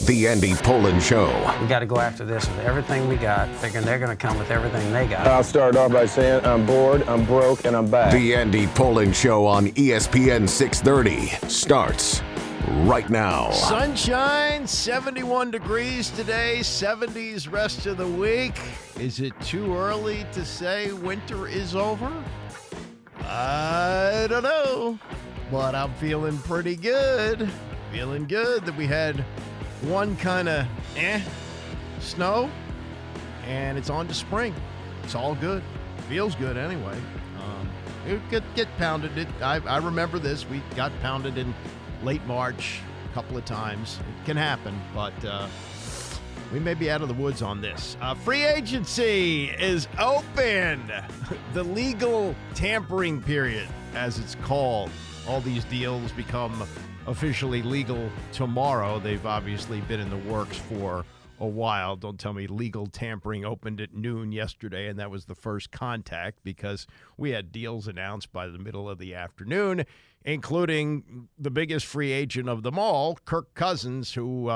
The Andy Pollin Show. We got to go after this with everything we got, thinking they're going to come with everything they got. I'll start off by saying I'm bored, I'm broke, and I'm back. The Andy Pollin Show on ESPN 630 starts right now. Sunshine, 71 degrees today, 70s rest of the week. Is it too early to say winter is over? I don't know, but I'm feeling pretty good. Feeling good that we had one kind of snow, and it's on to spring. It's all good. Feels good anyway. It could get pounded. I remember this. We got pounded in late March a couple of times. It can happen, but we may be out of the woods on this. Free agency is open. The legal tampering period, as it's called. All these deals become officially legal tomorrow. They've obviously been in the works for a while. Don't tell me legal tampering opened at noon yesterday, and that was the first contact, because we had deals announced by the middle of the afternoon, including the biggest free agent of them all, Kirk Cousins, who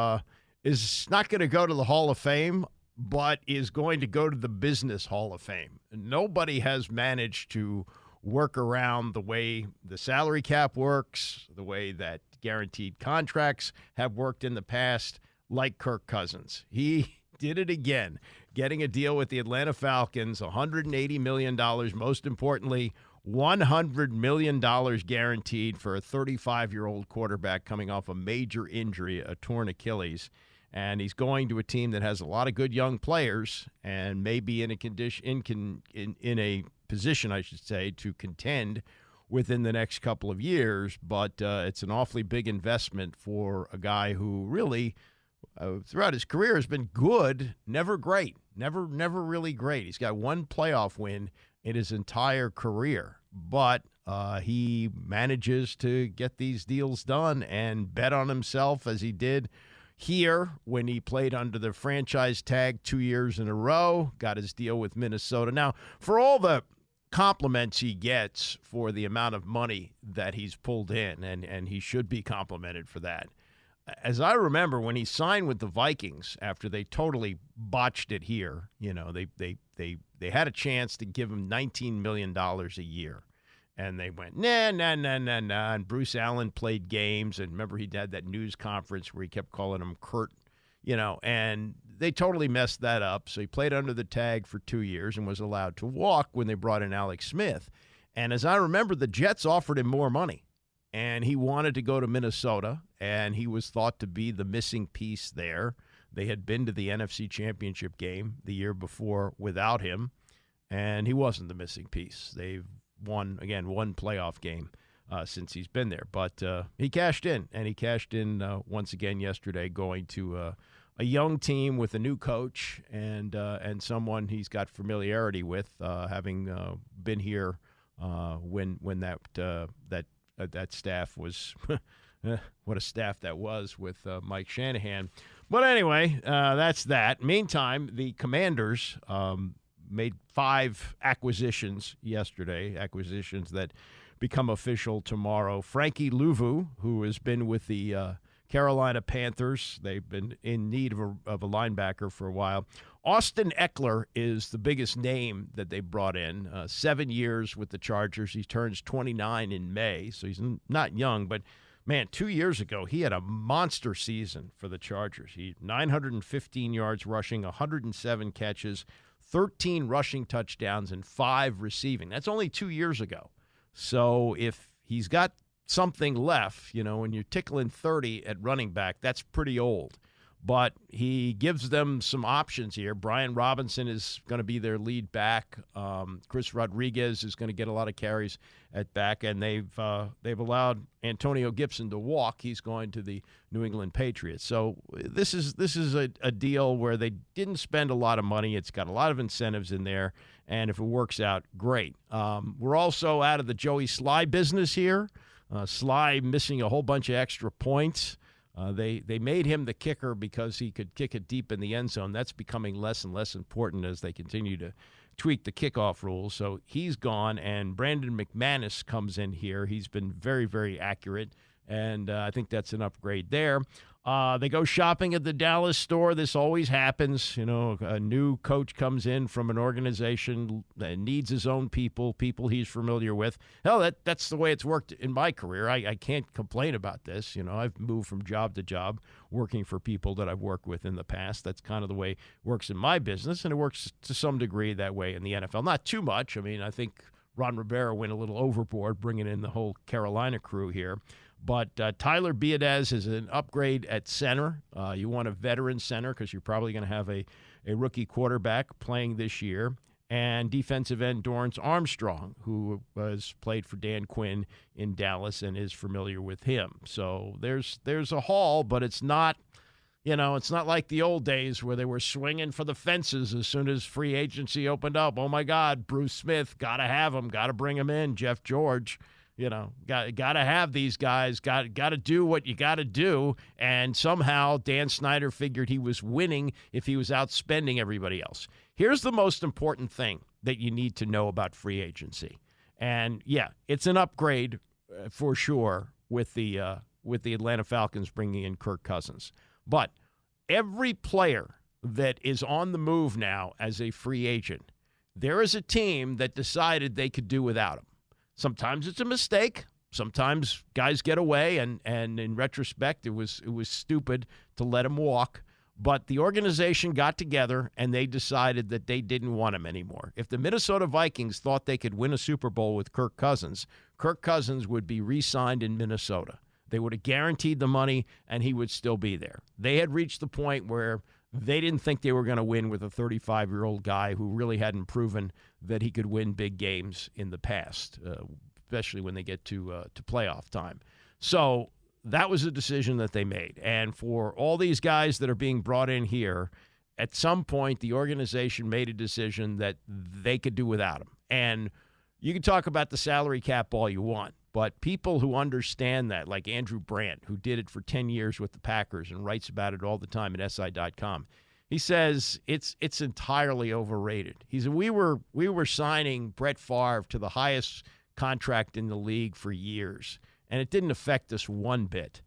is not going to go to the Hall of Fame, but is going to go to the Business Hall of Fame. Nobody has managed to work around the way the salary cap works, the way that guaranteed contracts have worked in the past, like Kirk Cousins. He did it again, getting a deal with the Atlanta Falcons, $180 million, most importantly, $100 million guaranteed for a 35-year-old quarterback coming off a major injury, a torn Achilles. And he's going to a team that has a lot of good young players and may be in a position, I should say, to contend within the next couple of years. But it's an awfully big investment for a guy who really, throughout his career, has been good, never great, never really great. He's got one playoff win in his entire career, but he manages to get these deals done and bet on himself, as he did here when he played under the franchise tag 2 years in a row, got his deal with Minnesota. Now, for all the compliments he gets for the amount of money that he's pulled in, and he should be complimented for that. As I remember, when he signed with the Vikings after they totally botched it here, you know, they had a chance to give him $19 million a year. And they went, nah. And Bruce Allen played games. And remember, he had that news conference where he kept calling him Kurt, you know, and they totally messed that up. So he played under the tag for 2 years and was allowed to walk when they brought in Alex Smith. And as I remember, the Jets offered him more money. And he wanted to go to Minnesota, and he was thought to be the missing piece there. They had been to the NFC Championship game the year before without him, and he wasn't the missing piece. They've won one playoff game since he's been there. But he cashed in, and he cashed in once again yesterday, going to a young team with a new coach and someone he's got familiarity with, having been here when that staff was what a staff that was with Mike Shanahan. But anyway, that's that. Meantime, the Commanders made 5 acquisitions yesterday, acquisitions that become official tomorrow. Frankie Louvu, who has been with the Carolina Panthers. They've been in need of a linebacker for a while. Austin Ekeler is the biggest name that they brought in. 7 years with the Chargers. He turns 29 in May, so he's not young. But, man, 2 years ago, he had a monster season for the Chargers. He 915 yards rushing, 107 catches, 13 rushing touchdowns, and 5 receiving. That's only 2 years ago. So if he's got something left, you know, when you're tickling 30 at running back, that's pretty old. But he gives them some options here. Brian Robinson is going to be their lead back. Chris Rodriguez is going to get a lot of carries at back, and they've allowed Antonio Gibson to walk. He's going to the New England Patriots. So this is a deal where they didn't spend a lot of money. It's got a lot of incentives in there, and if it works out, great. We're also out of the Joey Sly business here. Sly missing a whole bunch of extra points. They made him the kicker because he could kick it deep in the end zone. That's becoming less and less important as they continue to tweak the kickoff rules. So he's gone, and Brandon McManus comes in here. He's been very, very accurate, and I think that's an upgrade there. They go shopping at the Dallas store. This always happens. You know, a new coach comes in from an organization that needs his own people he's familiar with. Hell, that's the way it's worked in my career. I can't complain about this. You know, I've moved from job to job working for people that I've worked with in the past. That's kind of the way it works in my business, and it works to some degree that way in the NFL. Not too much. I mean, I think Ron Rivera went a little overboard bringing in the whole Carolina crew here. But Tyler Biadasz is an upgrade at center. You want a veteran center because you're probably going to have a rookie quarterback playing this year. And defensive end Dorrance Armstrong, who has played for Dan Quinn in Dallas and is familiar with him. So there's a haul, but it's not, you know, it's not like the old days where they were swinging for the fences as soon as free agency opened up. Oh, my God, Bruce Smith, got to have him, got to bring him in, Jeff George. You know, got to have these guys, got to do what you got to do. And somehow Dan Snyder figured he was winning if he was outspending everybody else. Here's the most important thing that you need to know about free agency. And, yeah, it's an upgrade for sure with the Atlanta Falcons bringing in Kirk Cousins. But every player that is on the move now as a free agent, there is a team that decided they could do without him. Sometimes it's a mistake. Sometimes guys get away, and in retrospect, it was stupid to let him walk. But the organization got together, and they decided that they didn't want him anymore. If the Minnesota Vikings thought they could win a Super Bowl with Kirk Cousins would be re-signed in Minnesota. They would have guaranteed the money, and he would still be there. They had reached the point where they didn't think they were going to win with a 35-year-old guy who really hadn't proven that he could win big games in the past, especially when they get to playoff time. So that was a decision that they made. And for all these guys that are being brought in here, at some point the organization made a decision that they could do without him. And you can talk about the salary cap all you want, but people who understand that, like Andrew Brandt, who did it for 10 years with the Packers and writes about it all the time at SI.com, he says it's entirely overrated. He said we were signing Brett Favre to the highest contract in the league for years, and it didn't affect us one bit.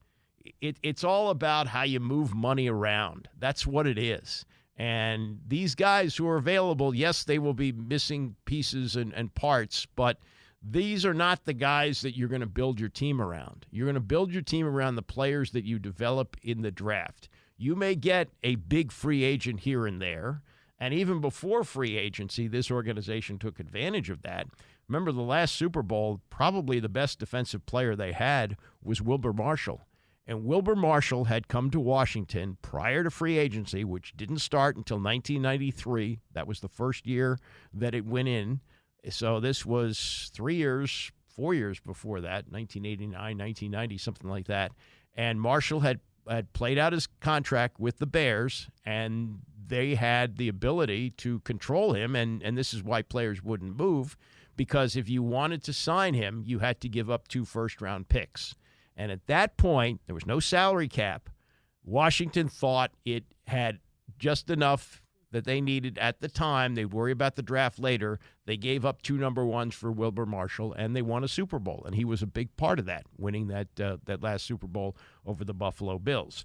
It's all about how you move money around. That's what it is. And these guys who are available, yes, they will be missing pieces and parts, but these are not the guys that you're going to build your team around. You're going to build your team around the players that you develop in the draft. You may get a big free agent here and there, and even before free agency, this organization took advantage of that. Remember the last Super Bowl, probably the best defensive player they had was Wilber Marshall. And Wilber Marshall had come to Washington prior to free agency, which didn't start until 1993. That was the first year that it went in. So this was 4 years before that, 1989, 1990, something like that. And Marshall had played out his contract with the Bears, and they had the ability to control him, and this is why players wouldn't move, because if you wanted to sign him, you had to give up 2 first-round picks. And at that point, there was no salary cap. Washington thought it had just enough that they needed at the time. They'd worry about the draft later. They gave up 2 number ones for Wilber Marshall, and they won a Super Bowl. And he was a big part of that, winning that last Super Bowl over the Buffalo Bills.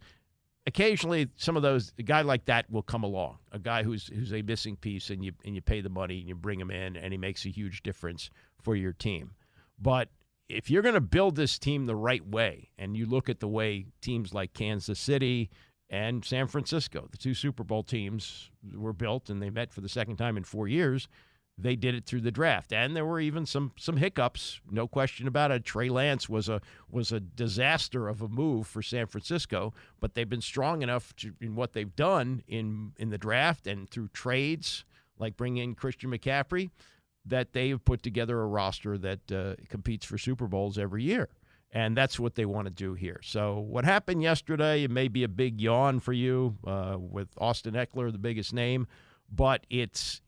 Occasionally, a guy like that will come along, a guy who's a missing piece, and you pay the money and you bring him in, and he makes a huge difference for your team. But if you're going to build this team the right way, and you look at the way teams like Kansas City and San Francisco, the 2 Super Bowl teams were built, and they met for the second time in 4 years, they did it through the draft. And there were even some hiccups, no question about it. Trey Lance was a disaster of a move for San Francisco, but they've been strong enough in what they've done in the draft and through trades, like bringing in Christian McCaffrey, that they've put together a roster that competes for Super Bowls every year. And that's what they want to do here. So what happened yesterday, it may be a big yawn for you with Austin Ekeler, the biggest name, but it's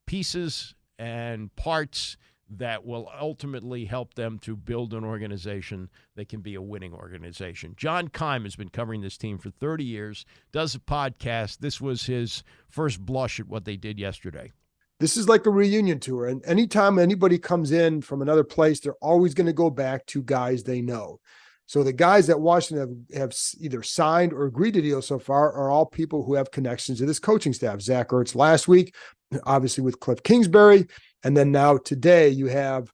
pieces and parts that will ultimately help them to build an organization that can be a winning organization. John Keim has been covering this team for 30 years, does a podcast. This was his first blush at what they did yesterday. This is like a reunion tour. And anytime anybody comes in from another place, they're always going to go back to guys they know. So the guys that Washington have either signed or agreed to deal so far are all people who have connections to this coaching staff. Zach Ertz last week, obviously with Cliff Kingsbury. And then now today you have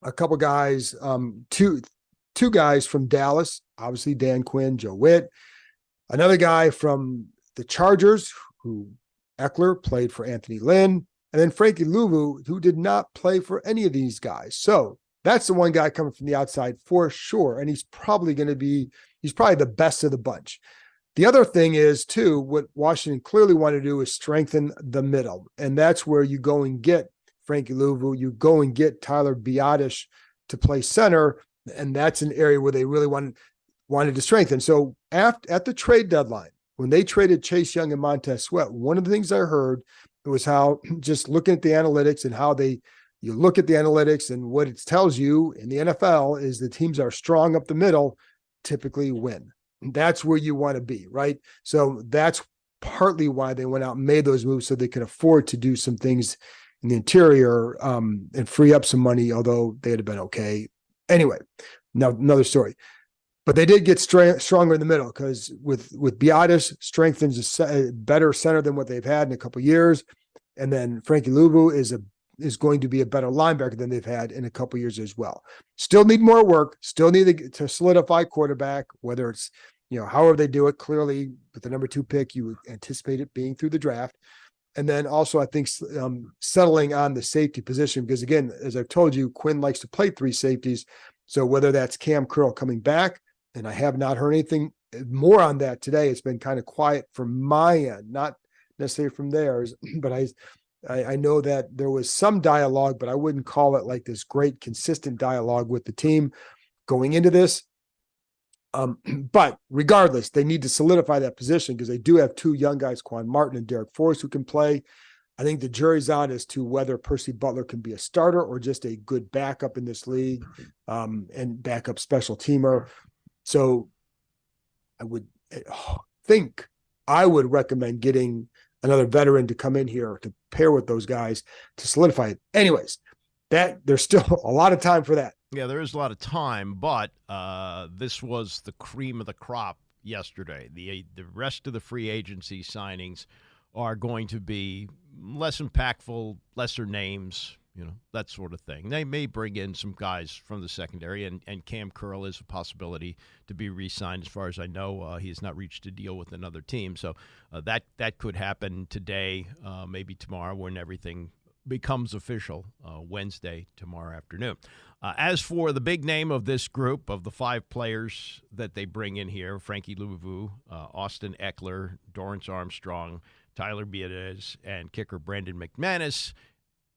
a couple guys, two guys from Dallas, obviously Dan Quinn, Joe Witt, another guy from the Chargers who Ekeler played for Anthony Lynn, and then Frankie Louvu, who did not play for any of these guys. So that's the one guy coming from the outside for sure. And he's probably the best of the bunch. The other thing is, too, what Washington clearly wanted to do is strengthen the middle. And that's where you go and get Frankie Louvu, you go and get Tyler Biadasz to play center. And that's an area where they really wanted to strengthen. So at the trade deadline, when they traded Chase Young and Montez Sweat, one of the things I heard was how just looking at the analytics and how you look at the analytics and what it tells you in the NFL is the teams are strong up the middle typically win. And that's where you want to be, right? So that's partly why they went out and made those moves so they could afford to do some things in the interior and free up some money, although they'd have been okay. Anyway, now another story. But they did get stronger in the middle because with Biadasz strengthens a better center than what they've had in a couple of years. And then Frankie Louvu is going to be a better linebacker than they've had in a couple of years as well. Still need more work, still need to solidify quarterback, whether it's, however they do it. Clearly, with the number 2 pick, you anticipate it being through the draft. And then also, I think settling on the safety position, because again, as I've told you, Quinn likes to play 3 safeties. So whether that's Cam Curl coming back, and I have not heard anything more on that today. It's been kind of quiet from my end, not necessarily from theirs, but I know that there was some dialogue, but I wouldn't call it like this great consistent dialogue with the team going into this. But regardless, they need to solidify that position because they do have 2 young guys, Quan Martin and Derek Forrest, who can play. I think the jury's out as to whether Percy Butler can be a starter or just a good backup in this league and backup special teamer. So I would recommend getting another veteran to come in here to pair with those guys to solidify it. Anyways, there's still a lot of time for that. Yeah, there is a lot of time, but this was the cream of the crop yesterday. The rest of the free agency signings are going to be less impactful, lesser names, that sort of thing. They may bring in some guys from the secondary, and Cam Curl is a possibility to be re-signed. As far as I know, he has not reached a deal with another team. So that could happen today, maybe tomorrow when everything becomes official, Wednesday, tomorrow afternoon. As for the big name of this group, of the 5 players that they bring in here, Frankie Louvu, Austin Ekeler, Dorrance Armstrong, Tyler Biadasz, and kicker Brandon McManus.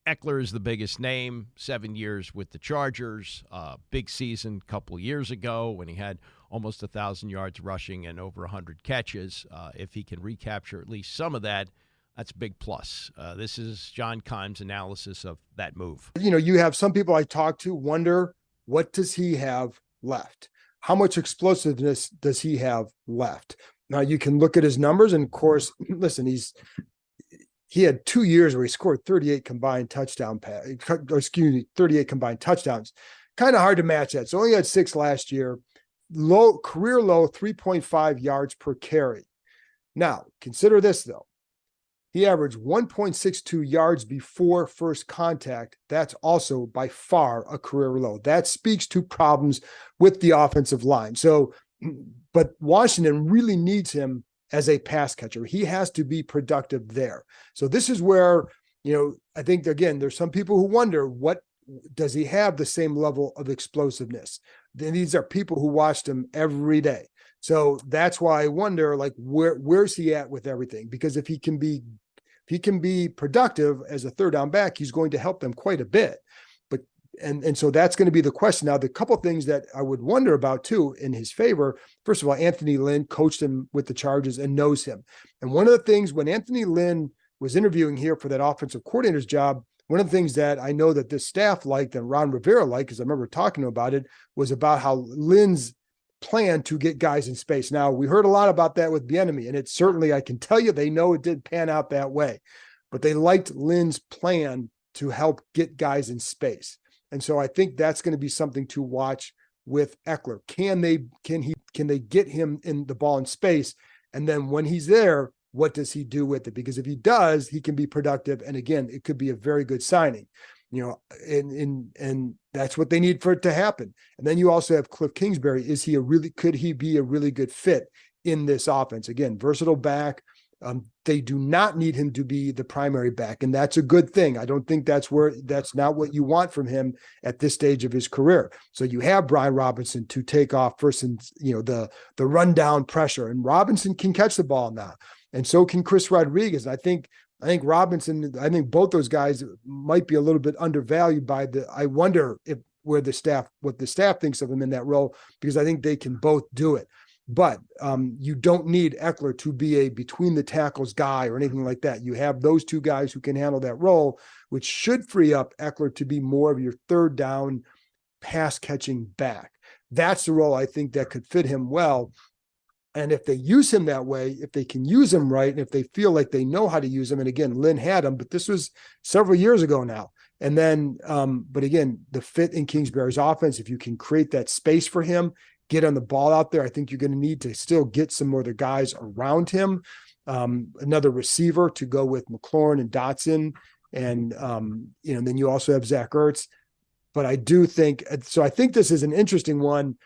Ekeler is the biggest name, 7 years with the Chargers, big season a couple years ago when he had almost 1,000 yards rushing and over 100 catches. If he can recapture at least some of that, that's a big plus. This is John Keim's analysis of that move. You have some people I talk to wonder, what does he have left? How much explosiveness does he have left? Now, you can look at his numbers, and of course, listen, he had 2 years where he scored 38 combined touchdowns. Kind of hard to match that. So only had 6 last year. Career low 3.5 yards per carry. Now, consider this though. He averaged 1.62 yards before first contact. That's also by far a career low. That speaks to problems with the offensive line. So, but Washington really needs him as a pass catcher. He has to be productive there. So this is where, I think, again, there's some people who wonder, what does he have the same level of explosiveness? Then these are people who watched him every day. So that's why I wonder, like, where's he at with everything? Because if he can be productive as a third down back, he's going to help them quite a bit. But and so that's going to be the question. Now, the couple of things that I would wonder about too in his favor, first of all, Anthony Lynn coached him with the Chargers and knows him. And one of the things when Anthony Lynn was interviewing here for that offensive coordinator's job, one of the things that I know that this staff liked and Ron Rivera liked, because I remember talking about it, was about how Lynn's plan to get guys in space. Now, we heard a lot about that with Bieniemy, and it certainly, I can tell you, they know it did pan out that way, but they liked Lynn's plan to help get guys in space. And so I think that's going to be something to watch with Ekeler? Can they get him in the ball in space? And then when he's there, what does he do with it? Because if he does, he can be productive. And again, it could be a very good signing, and that's what they need for it to happen. And then you also have Cliff Kingsbury. Could he be a really good fit in this offense? Again, versatile back. They do not need him to be the primary back, and that's a good thing. I don't think that's not what you want from him at this stage of his career. So you have Brian Robinson to take off first, and the rundown pressure, and Robinson can catch the ball now, and so can Chris Rodriguez. I think Robinson. I think both those guys might be a little bit undervalued by I wonder what the staff thinks of him in that role, because I think they can both do it. But you don't need Ekeler to be a between the tackles guy or anything like that. You have those two guys who can handle that role, which should free up Ekeler to be more of your third down pass catching back. That's the role I think that could fit him well. And if they use him that way, if they can use him right, and if they feel like they know how to use him, and again, Lynn had him, but this was several years ago now. And then, but again, the fit in Kingsbury's offense, if you can create that space for him, get on the ball out there, I think you're going to need to still get some more of the guys around him, another receiver to go with McLaurin and Dotson. And, then you also have Zach Ertz. But I do think, so I think this is an interesting one.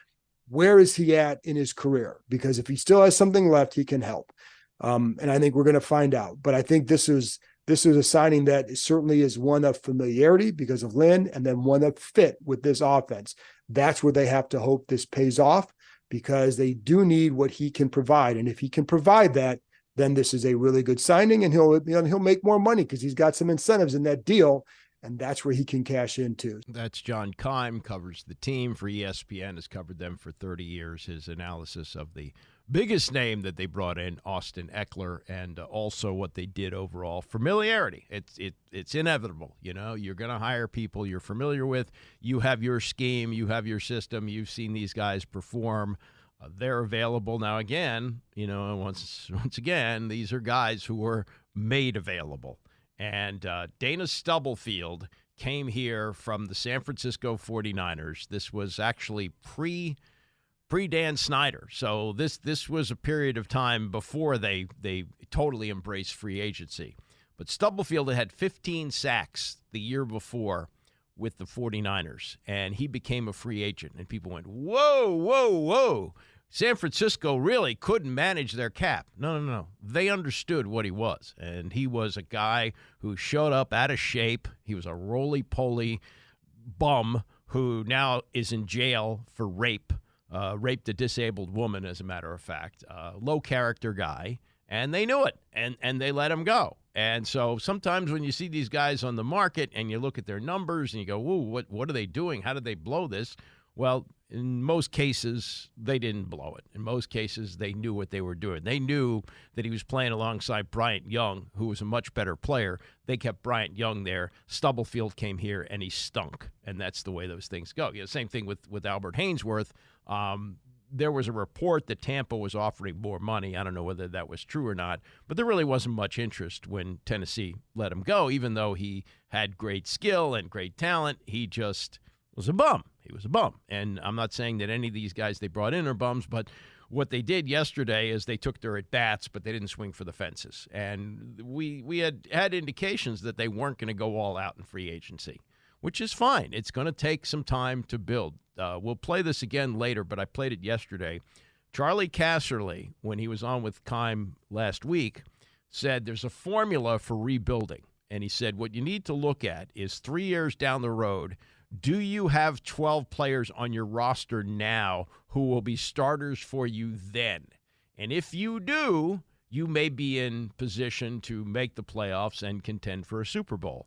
Where is he at in his career? Because if he still has something left, he can help. And I think we're going to find out. But I think this is a signing that certainly is one of familiarity because of Lynn, and then one of fit with this offense. That's where they have to hope this pays off, because they do need what he can provide. And if he can provide that, then this is a really good signing, and he'll make more money because he's got some incentives in that deal. And that's where he can cash into. That's John Keim, covers the team for ESPN, has covered them for 30 years. His analysis of the biggest name that they brought in, Austin Ekeler, and also what they did overall. Familiarity. It's inevitable. You're going to hire people you're familiar with. You have your scheme. You have your system. You've seen these guys perform. They're available now. Again, once again, these are guys who were made available. And Dana Stubblefield came here from the San Francisco 49ers. This was actually pre-Dan Snyder. So this was a period of time before they totally embraced free agency. But Stubblefield had 15 sacks the year before with the 49ers, and he became a free agent. And people went, whoa, whoa, whoa. San Francisco really couldn't manage their cap. No. They understood what he was, and he was a guy who showed up out of shape. He was a roly-poly bum who now is in jail for rape, raped a disabled woman, as a matter of fact. Low-character guy, and they knew it, and they let him go. And so sometimes when you see these guys on the market and you look at their numbers and you go, whoa, what are they doing? How did they blow this? Well, in most cases, they didn't blow it. In most cases, they knew what they were doing. They knew that he was playing alongside Bryant Young, who was a much better player. They kept Bryant Young there. Stubblefield came here, and he stunk. And that's the way those things go. Same thing with Albert Haynesworth. There was a report that Tampa was offering more money. I don't know whether that was true or not, but there really wasn't much interest when Tennessee let him go, even though he had great skill and great talent. He just was a bum. He was a bum. And I'm not saying that any of these guys they brought in are bums, but what they did yesterday is they took their at-bats, but they didn't swing for the fences. And we had indications that they weren't going to go all out in free agency, which is fine. It's going to take some time to build. We'll play this again later, but I played it yesterday. Charlie Casserly, when he was on with Keim last week, said there's a formula for rebuilding. And he said what you need to look at is 3 years down the road, do you have 12 players on your roster now who will be starters for you then? And if you do, you may be in position to make the playoffs and contend for a Super Bowl.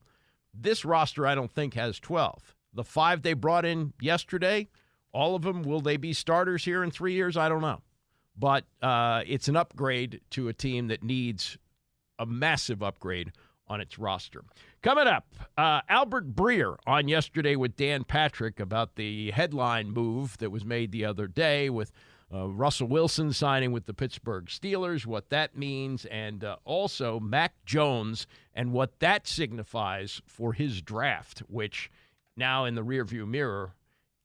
This roster, I don't think, has 12. The 5 they brought in yesterday, all of them, will they be starters here in 3 years? I don't know. But it's an upgrade to a team that needs a massive upgrade on its roster. Coming up, Albert Breer on yesterday with Dan Patrick about the headline move that was made the other day with Russell Wilson signing with the Pittsburgh Steelers, what that means, and also Mac Jones and what that signifies for his draft, which now in the rearview mirror,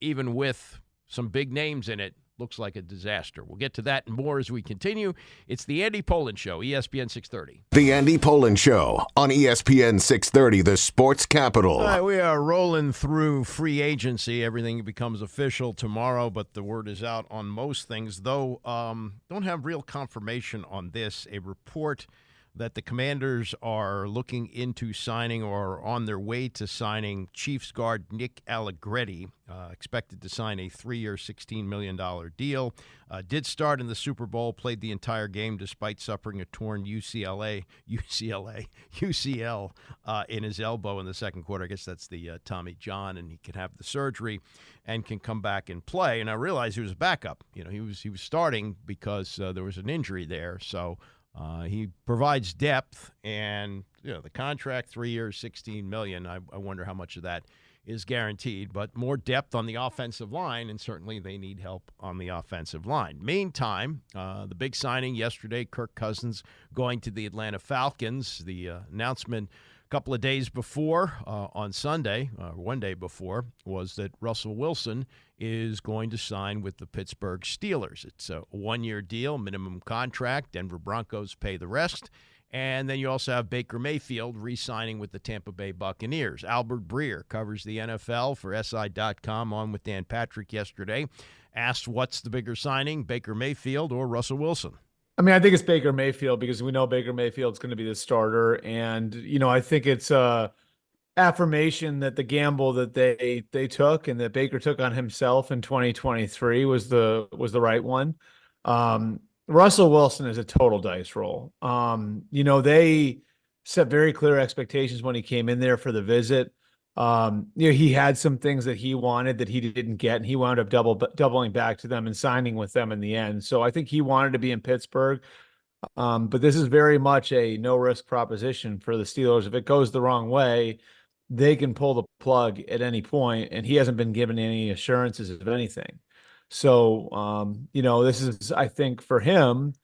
even with some big names in it. Looks like a disaster. We'll get to that and more as we continue. It's the Andy Pollin Show, ESPN 630. The Andy Pollin Show on ESPN 630, the sports capital. All right, we are rolling through free agency. Everything becomes official tomorrow, but the word is out on most things, though don't have real confirmation on this. A report that the Commanders are looking into signing or are on their way to signing Chiefs guard Nick Allegretti, expected to sign a 3-year, $16 million deal. Did start in the Super Bowl, played the entire game despite suffering a torn UCL in his elbow in the second quarter. I guess that's the Tommy John, and he can have the surgery and can come back and play. And I realized he was a backup. He was starting because there was an injury there, so he provides depth, and the contract, 3 years, $16 million. I wonder how much of that is guaranteed, but more depth on the offensive line, and certainly they need help on the offensive line. Meantime, the big signing yesterday, Kirk Cousins going to the Atlanta Falcons. The announcement a couple of days before, on Sunday, one day before, was that Russell Wilson is going to sign with the Pittsburgh Steelers. It's a 1-year deal, minimum contract. Denver Broncos pay the rest. And then you also have Baker Mayfield re-signing with the Tampa Bay Buccaneers. Albert Breer covers the NFL for SI.com on with Dan Patrick yesterday. Asked what's the bigger signing, Baker Mayfield or Russell Wilson? I mean, I think it's Baker Mayfield because we know Baker Mayfield's going to be the starter. And, I think it's affirmation that the gamble that they took and that Baker took on himself in 2023 was the right one. Russell Wilson is a total dice roll. They set very clear expectations when he came in there for the visit. He had some things that he wanted that he didn't get, and he wound up doubling back to them and signing with them in the end. So I think he wanted to be in Pittsburgh. But this is very much a no-risk proposition for the Steelers. If it goes the wrong way, they can pull the plug at any point, and he hasn't been given any assurances of anything. So, this is, I think, for him,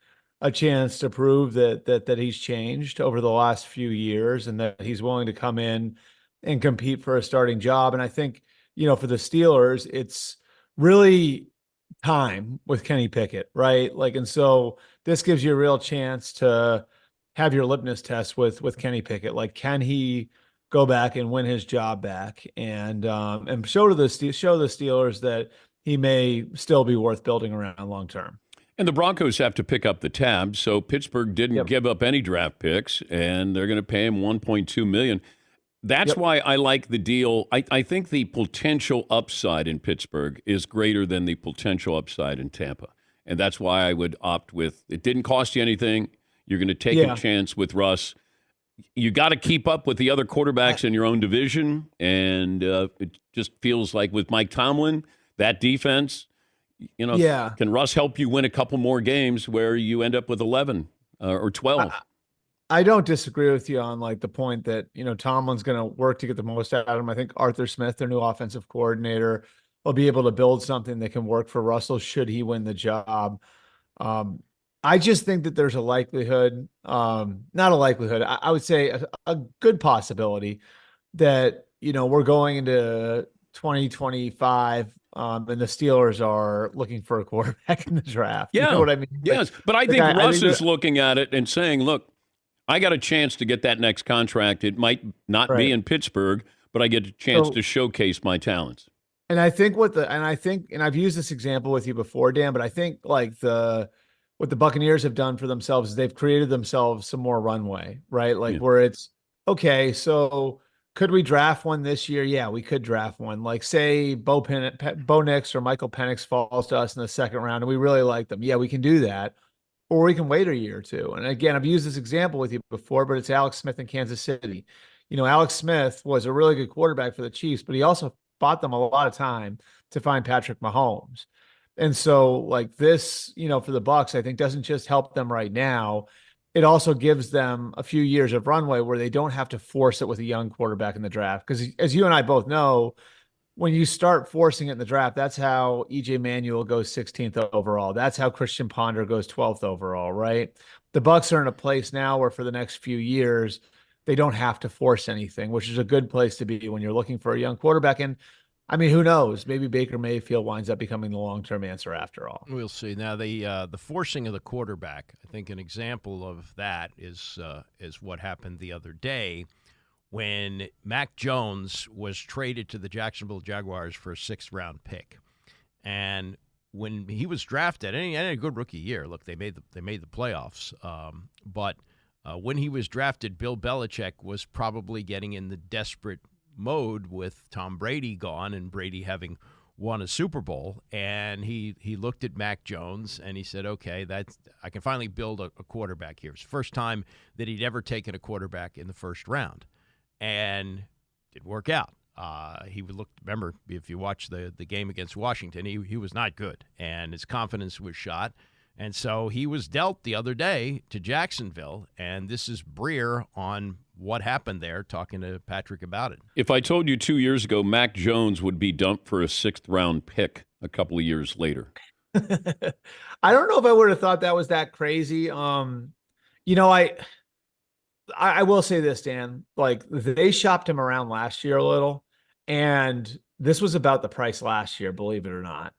a chance to prove that he's changed over the last few years and that he's willing to come in and compete for a starting job. And I think, for the Steelers, it's really time with Kenny Pickett, right? And so this gives you a real chance to have your litmus test with Kenny Pickett. Can he go back and win his job back and show the Steelers that he may still be worth building around long term. And the Broncos have to pick up the tab, so Pittsburgh didn't give up any draft picks, and they're going to pay him $1.2 million. That's why I like the deal. I think the potential upside in Pittsburgh is greater than the potential upside in Tampa, and that's why I would opt with it. Didn't cost you anything. You're going to take a chance with Russ. You got to keep up with the other quarterbacks in your own division, and it just feels like with Mike Tomlin, that defense, can Russ help you win a couple more games where you end up with 11 or 12? I don't disagree with you on the point that, Tomlin's going to work to get the most out of him. I think Arthur Smith, their new offensive coordinator, will be able to build something that can work for Russell should he win the job. I just think that there's a likelihood, not a likelihood, I would say a good possibility that, we're going into 2025 and the Steelers are looking for a quarterback in the draft. Yeah. You know what I mean? Yes. But I think Russ is looking at it and saying, look, I got a chance to get that next contract. It might not be in Pittsburgh, but I get a chance to showcase my talents. And I think and I've used this example with you before, Dan, but I think what the Buccaneers have done for themselves is they've created themselves some more runway, right? Where it's, okay, so could we draft one this year? Yeah, we could draft one. Say Bo Nix or Michael Penix falls to us in the second round and we really like them. Yeah, we can do that. Or we can wait a year or two. And again, I've used this example with you before, but it's Alex Smith in Kansas City. Alex Smith was a really good quarterback for the Chiefs, but he also bought them a lot of time to find Patrick Mahomes. And so this, for the Bucs, I think doesn't just help them right now. It also gives them a few years of runway where they don't have to force it with a young quarterback in the draft. Because as you and I both know, when you start forcing it in the draft, that's how EJ Manuel goes 16th overall. That's how Christian Ponder goes 12th overall, right? The Bucs are in a place now where for the next few years, they don't have to force anything, which is a good place to be when you're looking for a young quarterback. And I mean, who knows? Maybe Baker Mayfield winds up becoming the long-term answer after all. We'll see. Now, the forcing of the quarterback, I think an example of that is what happened the other day when Mac Jones was traded to the Jacksonville Jaguars for a 6th-round pick. And when he was drafted, and he had a good rookie year. Look, they made the playoffs. But when he was drafted, Bill Belichick was probably getting in the desperate mode with Tom Brady gone and Brady having won a Super Bowl, and he looked at Mac Jones and he said, okay, I can finally build a quarterback here. It's the first time that he'd ever taken a quarterback in the first round, and it didn't work out. Remember, if you watch the game against Washington, he was not good, and his confidence was shot. And so he was dealt the other day to Jacksonville, and this is Breer on what happened there, talking to Patrick about it. If I told you 2 years ago Mac Jones would be dumped for a 6th-round pick a couple of years later. I don't know if I would have thought that was that crazy. I will say this, Dan. Like, they shopped him around last year a little, and this was about the price last year, believe it or not.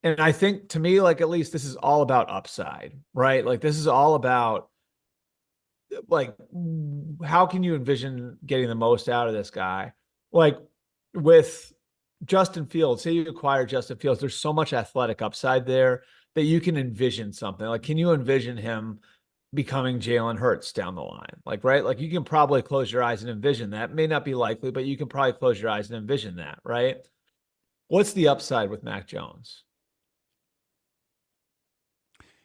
And I think, to me, like, at least this is all about upside, right? Like, this is all about, like, how can you envision getting the most out of this guy? Like, with Justin Fields, say you acquire Justin Fields, there's so much athletic upside there that you can envision something. Like, can you envision him becoming Jalen Hurts down the line? Like, right? Like, you can probably close your eyes and envision that. May not be likely, but you can probably close your eyes and envision that, right? What's the upside with Mac Jones?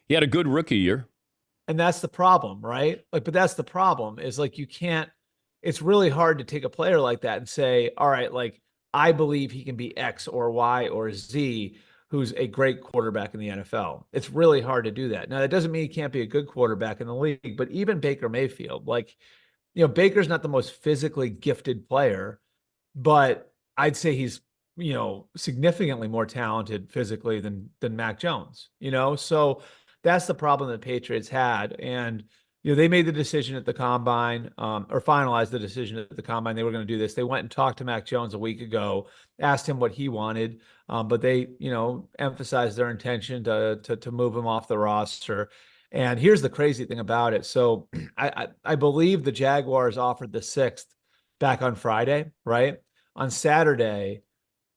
He had a good rookie year. And that's the problem, right? Like, but that's the problem is, like, it's really hard to take a player like that and say, all right, like, I believe he can be X or Y or Z, who's a great quarterback in the NFL. It's really hard to do that. Now, that doesn't mean he can't be a good quarterback in the league, but even Baker Mayfield, like, Baker's not the most physically gifted player, but I'd say he's, significantly more talented physically than Mac Jones, So that's the problem that the Patriots had. And, they made the decision at the combine, or finalized the decision at the combine. They were going to do this. They went and talked to Mac Jones a week ago, asked him what he wanted, but they, emphasized their intention to move him off the roster. And here's the crazy thing about it. So I believe the Jaguars offered the 6th back on Friday, right? On Saturday,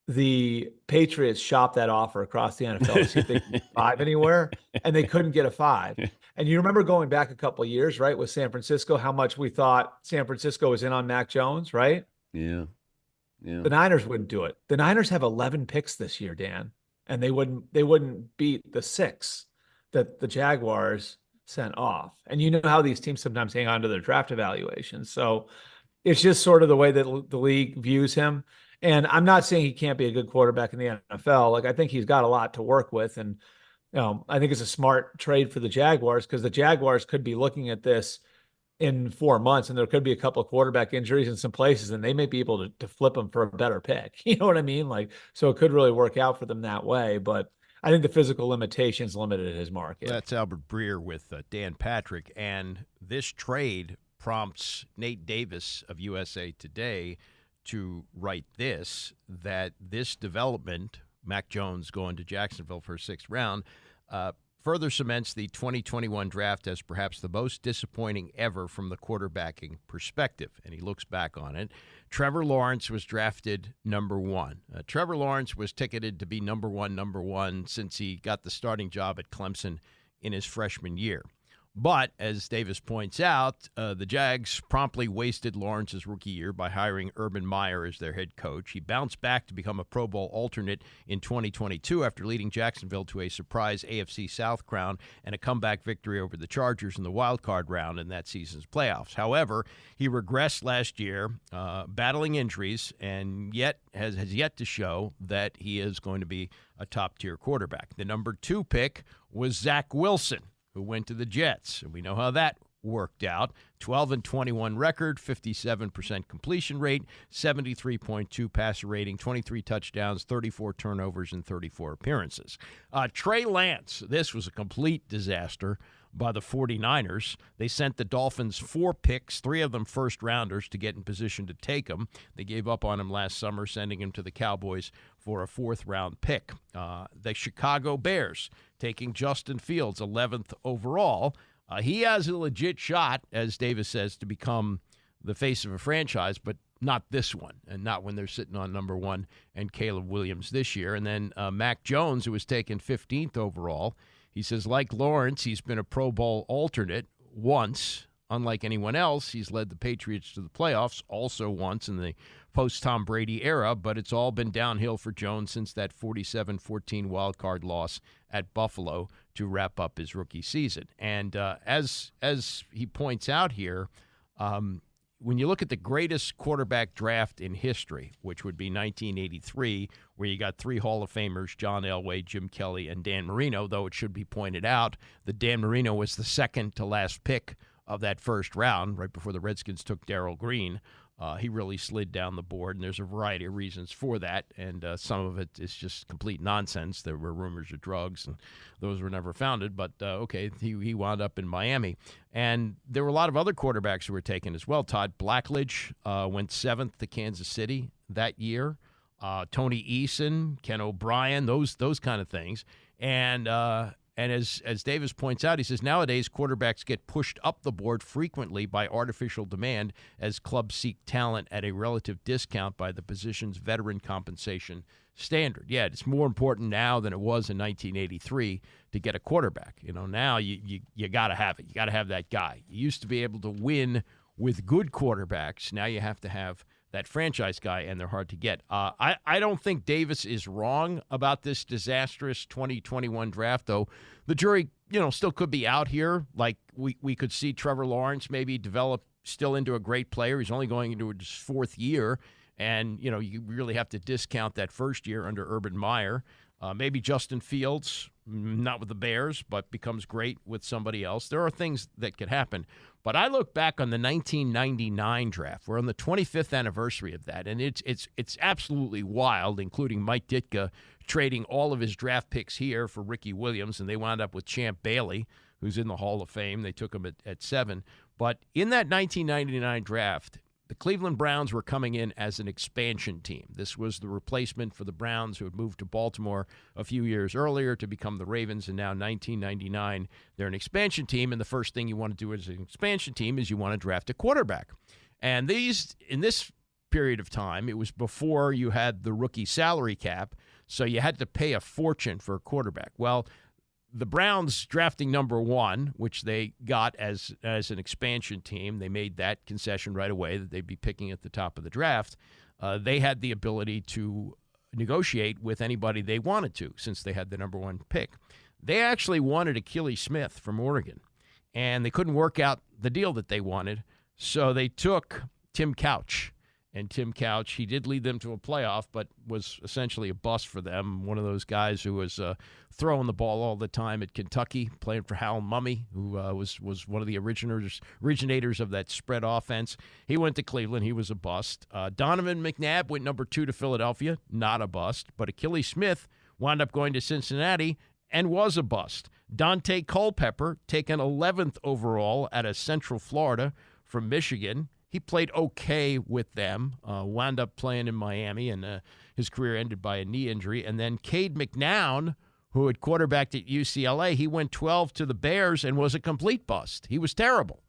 the Patriots shopped that offer across the NFL to see if they could get 5 anywhere, and they couldn't get a 5. And you remember going back a couple of years, right, with San Francisco, how much we thought San Francisco was in on Mac Jones, right? Yeah. The Niners wouldn't do it. The Niners have 11 picks this year, Dan, and they wouldn't beat the 6 that the Jaguars sent off. And you know how these teams sometimes hang on to their draft evaluations. So it's just sort of the way that the league views him. And I'm not saying he can't be a good quarterback in the NFL. Like, I think he's got a lot to work with. And, I think it's a smart trade for the Jaguars, because the Jaguars could be looking at this in 4 months, and there could be a couple of quarterback injuries in some places, and they may be able to flip them for a better pick. You know what I mean? Like, so it could really work out for them that way. But I think the physical limitations limited his market. That's Albert Breer with Dan Patrick. And this trade prompts Nate Davis of USA Today to write that this development, Mac Jones going to Jacksonville for a 6th round, further cements the 2021 draft as perhaps the most disappointing ever from the quarterbacking perspective. And he looks back on it. Trevor Lawrence was drafted number 1. Trevor Lawrence was ticketed to be number one since he got the starting job at Clemson in his freshman year. But, as Davis points out, the Jags promptly wasted Lawrence's rookie year by hiring Urban Meyer as their head coach. He bounced back to become a Pro Bowl alternate in 2022 after leading Jacksonville to a surprise AFC South crown and a comeback victory over the Chargers in the wild card round in that season's playoffs. However, he regressed last year, battling injuries, and yet has yet to show that he is going to be a top-tier quarterback. The number 2 pick was Zach Wilson, who went to the Jets, and we know how that worked out. 12-21 record, 57% completion rate, 73.2 passer rating, 23 touchdowns, 34 turnovers, and 34 appearances. Trey Lance, this was a complete disaster. by the 49ers. They sent the Dolphins 4 picks, 3 of them first-rounders, to get in position to take him. They gave up on him last summer, sending him to the Cowboys for a 4th-round pick. The Chicago Bears taking Justin Fields, 11th overall. He has a legit shot, as Davis says, to become the face of a franchise, but not this one, and not when they're sitting on number 1 and Caleb Williams this year. And then Mac Jones, who was taken 15th overall. He says, like Lawrence, he's been a Pro Bowl alternate once. Unlike anyone else, he's led the Patriots to the playoffs also once in the post-Tom Brady era, but it's all been downhill for Jones since that 47-14 wildcard loss at Buffalo to wrap up his rookie season. And as he points out here, when you look at the greatest quarterback draft in history, which would be 1983, where you got 3 Hall of Famers, John Elway, Jim Kelly, and Dan Marino, though it should be pointed out that Dan Marino was the second to last pick of that first round, right before the Redskins took Darryl Green. He really slid down the board, and there's a variety of reasons for that, and some of it is just complete nonsense. There were rumors of drugs, and those were never founded, but okay, he wound up in Miami. And there were a lot of other quarterbacks who were taken as well. Todd Blackledge went 7th to Kansas City that year. Tony Eason, Ken O'Brien, those kind of things. And as Davis points out, he says nowadays quarterbacks get pushed up the board frequently by artificial demand as clubs seek talent at a relative discount by the position's veteran compensation standard. Yeah, it's more important now than it was in 1983 to get a quarterback. Now you got to have it. You got to have that guy. You used to be able to win with good quarterbacks. Now you have to have that franchise guy, and they're hard to get. I don't think Davis is wrong about this disastrous 2021 draft, though. The jury, still could be out here. Like, we could see Trevor Lawrence maybe develop still into a great player. He's only going into his 4th year, and, you really have to discount that first year under Urban Meyer. Maybe Justin Fields, not with the Bears, but becomes great with somebody else. There are things that could happen. But I look back on the 1999 draft. We're on the 25th anniversary of that, and it's absolutely wild, including Mike Ditka trading all of his draft picks here for Ricky Williams, and they wound up with Champ Bailey, who's in the Hall of Fame. They took him at 7. But in that 1999 draft, the Cleveland Browns were coming in as an expansion team. This was the replacement for the Browns, who had moved to Baltimore a few years earlier to become the Ravens, and now 1999, they're an expansion team, and the first thing you want to do as an expansion team is you want to draft a quarterback. And in this period of time, it was before you had the rookie salary cap, so you had to pay a fortune for a quarterback. Well, the Browns drafting number 1, which they got as an expansion team, they made that concession right away that they'd be picking at the top of the draft. They had the ability to negotiate with anybody they wanted to since they had the number 1 pick. They actually wanted Achilles Smith from Oregon, and they couldn't work out the deal that they wanted, so they took Tim Couch. And Tim Couch, he did lead them to a playoff, but was essentially a bust for them. One of those guys who was throwing the ball all the time at Kentucky, playing for Hal Mumme, who was one of the originators of that spread offense. He went to Cleveland. He was a bust. Donovan McNabb went number 2 to Philadelphia, not a bust. But Achilles Smith wound up going to Cincinnati and was a bust. Dante Culpepper, taken 11th overall out of Central Florida from Michigan. He played okay with them, wound up playing in Miami, and his career ended by a knee injury. And then Cade McNown, who had quarterbacked at UCLA, he went 12 to the Bears and was a complete bust. He was terrible.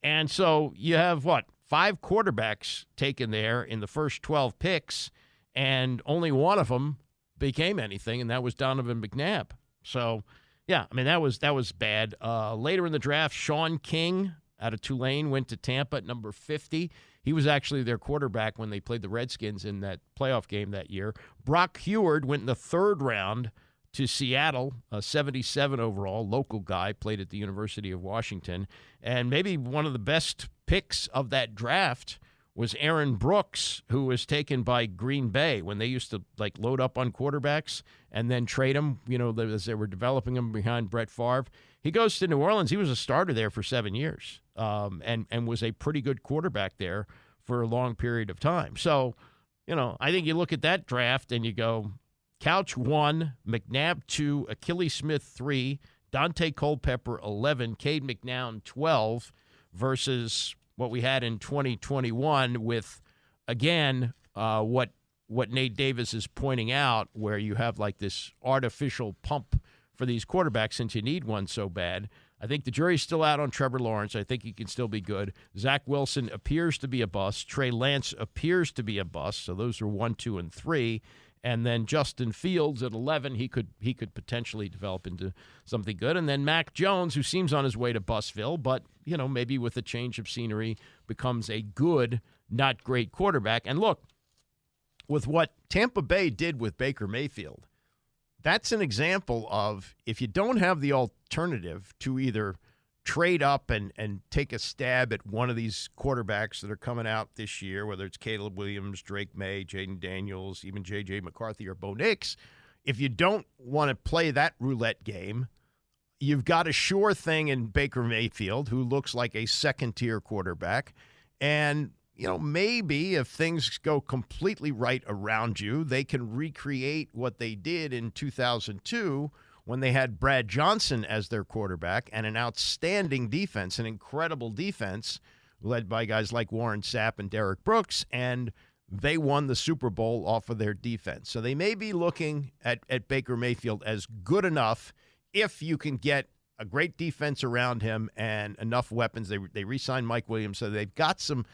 And so you have, 5 quarterbacks taken there in the first 12 picks, and only one of them became anything, and that was Donovan McNabb. So, yeah, I mean, that was bad. Later in the draft, Sean King out of Tulane went to Tampa at number 50. He was actually their quarterback when they played the Redskins in that playoff game that year. Brock Heward went in the 3rd round to Seattle, a 77 overall, local guy, played at the University of Washington. And maybe one of the best picks of that draft was Aaron Brooks, who was taken by Green Bay when they used to load up on quarterbacks and then trade them, as they were developing them behind Brett Favre. He goes to New Orleans. He was a starter there for 7 years and was a pretty good quarterback there for a long period of time. So, I think you look at that draft and you go, Couch 1, McNabb 2, Achilles Smith 3, Dante Culpepper 11, Cade McNown 12 versus what we had in 2021 with, again, what Nate Davis is pointing out, where you have like this artificial pump for these quarterbacks since you need one so bad. I think the jury's still out on Trevor Lawrence. I think he can still be good. Zach Wilson appears to be a bust. Trey Lance appears to be a bust. So those are 1, 2, and 3. And then Justin Fields at 11, he could potentially develop into something good. And then Mac Jones, who seems on his way to Bustville, but, maybe with a change of scenery becomes a good, not great quarterback. And look, with what Tampa Bay did with Baker Mayfield, that's an example of, if you don't have the alternative to either trade up and take a stab at one of these quarterbacks that are coming out this year, whether it's Caleb Williams, Drake May, Jaden Daniels, even J.J. McCarthy or Bo Nix, if you don't want to play that roulette game, you've got a sure thing in Baker Mayfield, who looks like a second-tier quarterback. And, maybe if things go completely right around you, they can recreate what they did in 2002 when they had Brad Johnson as their quarterback and an outstanding defense, an incredible defense led by guys like Warren Sapp and Derek Brooks, and they won the Super Bowl off of their defense. So they may be looking at Baker Mayfield as good enough if you can get a great defense around him and enough weapons. They re-signed Mike Williams, so they've got some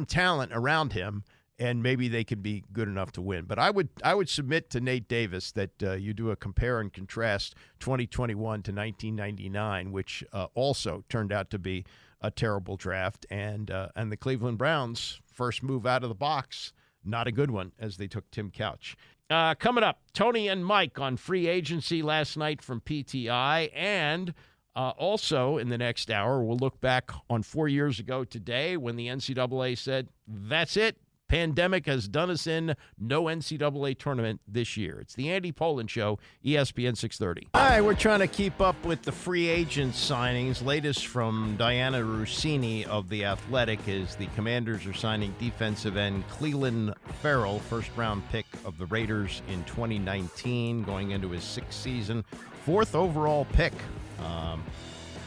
talent around him, and maybe they can be good enough to win. But I would submit to Nate Davis that you do a compare and contrast 2021 to 1999, which also turned out to be a terrible draft, and the Cleveland Browns' first move out of the box, not a good one, as they took Tim Couch. Coming up, Tony and Mike on free agency last night from PTI, and also in the next hour, we'll look back on 4 years ago today when the NCAA said, that's it. Pandemic has done us in. No NCAA tournament this year. It's the Andy Pollin Show, ESPN 630. All right, we're trying to keep up with the free agent signings. Latest from Diana Rossini of The Athletic is the Commanders are signing defensive end Clelin Ferrell, first-round pick of the Raiders in 2019, going into his sixth season. Fourth overall pick.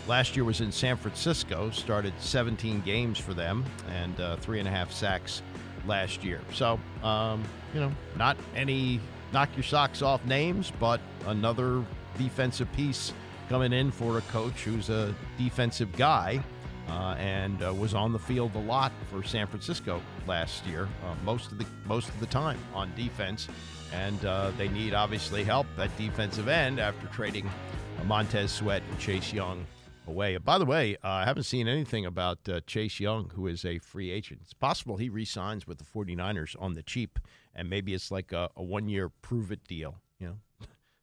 Last year was in San Francisco, started 17 games for them, and 3.5 sacks last year. So, not any knock your socks off names, but another defensive piece coming in for a coach who's a defensive guy and was on the field a lot for San Francisco last year, most of the time on defense. And they need, obviously, help at defensive end after trading Montez Sweat and Chase Young away. By the way, I haven't seen anything about Chase Young, who is a free agent. It's possible he re-signs with the 49ers on the cheap, and maybe it's like a one-year prove-it deal.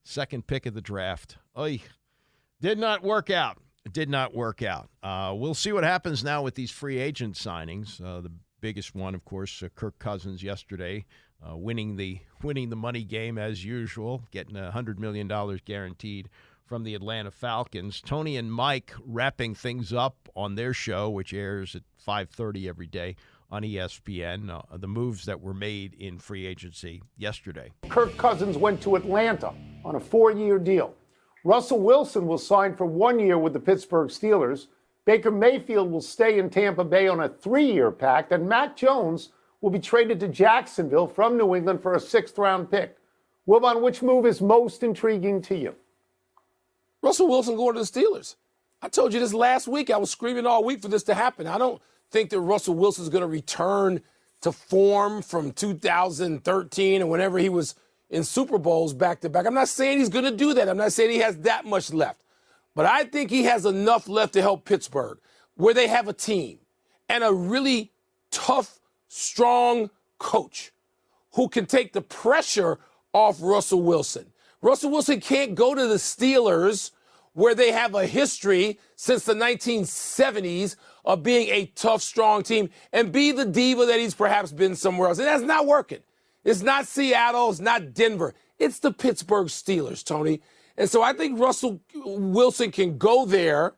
Second pick of the draft. Oy. Did not work out. We'll see what happens now with these free agent signings. The biggest one, of course, Kirk Cousins yesterday, winning the money game as usual, getting $100 million guaranteed from the Atlanta Falcons. Tony and Mike wrapping things up on their show, which airs at 5:30 every day on ESPN, the moves that were made in free agency yesterday. Kirk Cousins went to Atlanta on a 4-year deal. Russell Wilson will sign for 1 year with the Pittsburgh Steelers. Baker Mayfield will stay in Tampa Bay on a 3-year pact, and Mac Jones will be traded to Jacksonville from New England for a 6th-round pick. Wilbon, which move is most intriguing to you? Russell Wilson going to the Steelers. I told you this last week. I was screaming all week for this to happen. I don't think that Russell Wilson is going to return to form from 2013 and whenever he was in Super Bowls back-to-back. I'm not saying he's going to do that. I'm not saying he has that much left. But I think he has enough left to help Pittsburgh, where they have a team and a really tough, strong coach who can take the pressure off Russell Wilson. Russell Wilson can't go to the Steelers, where they have a history since the 1970s of being a tough, strong team, and be the diva that he's perhaps been somewhere else. And that's not working. It's not Seattle. It's not Denver. It's the Pittsburgh Steelers, Tony. And so I think Russell Wilson can go there.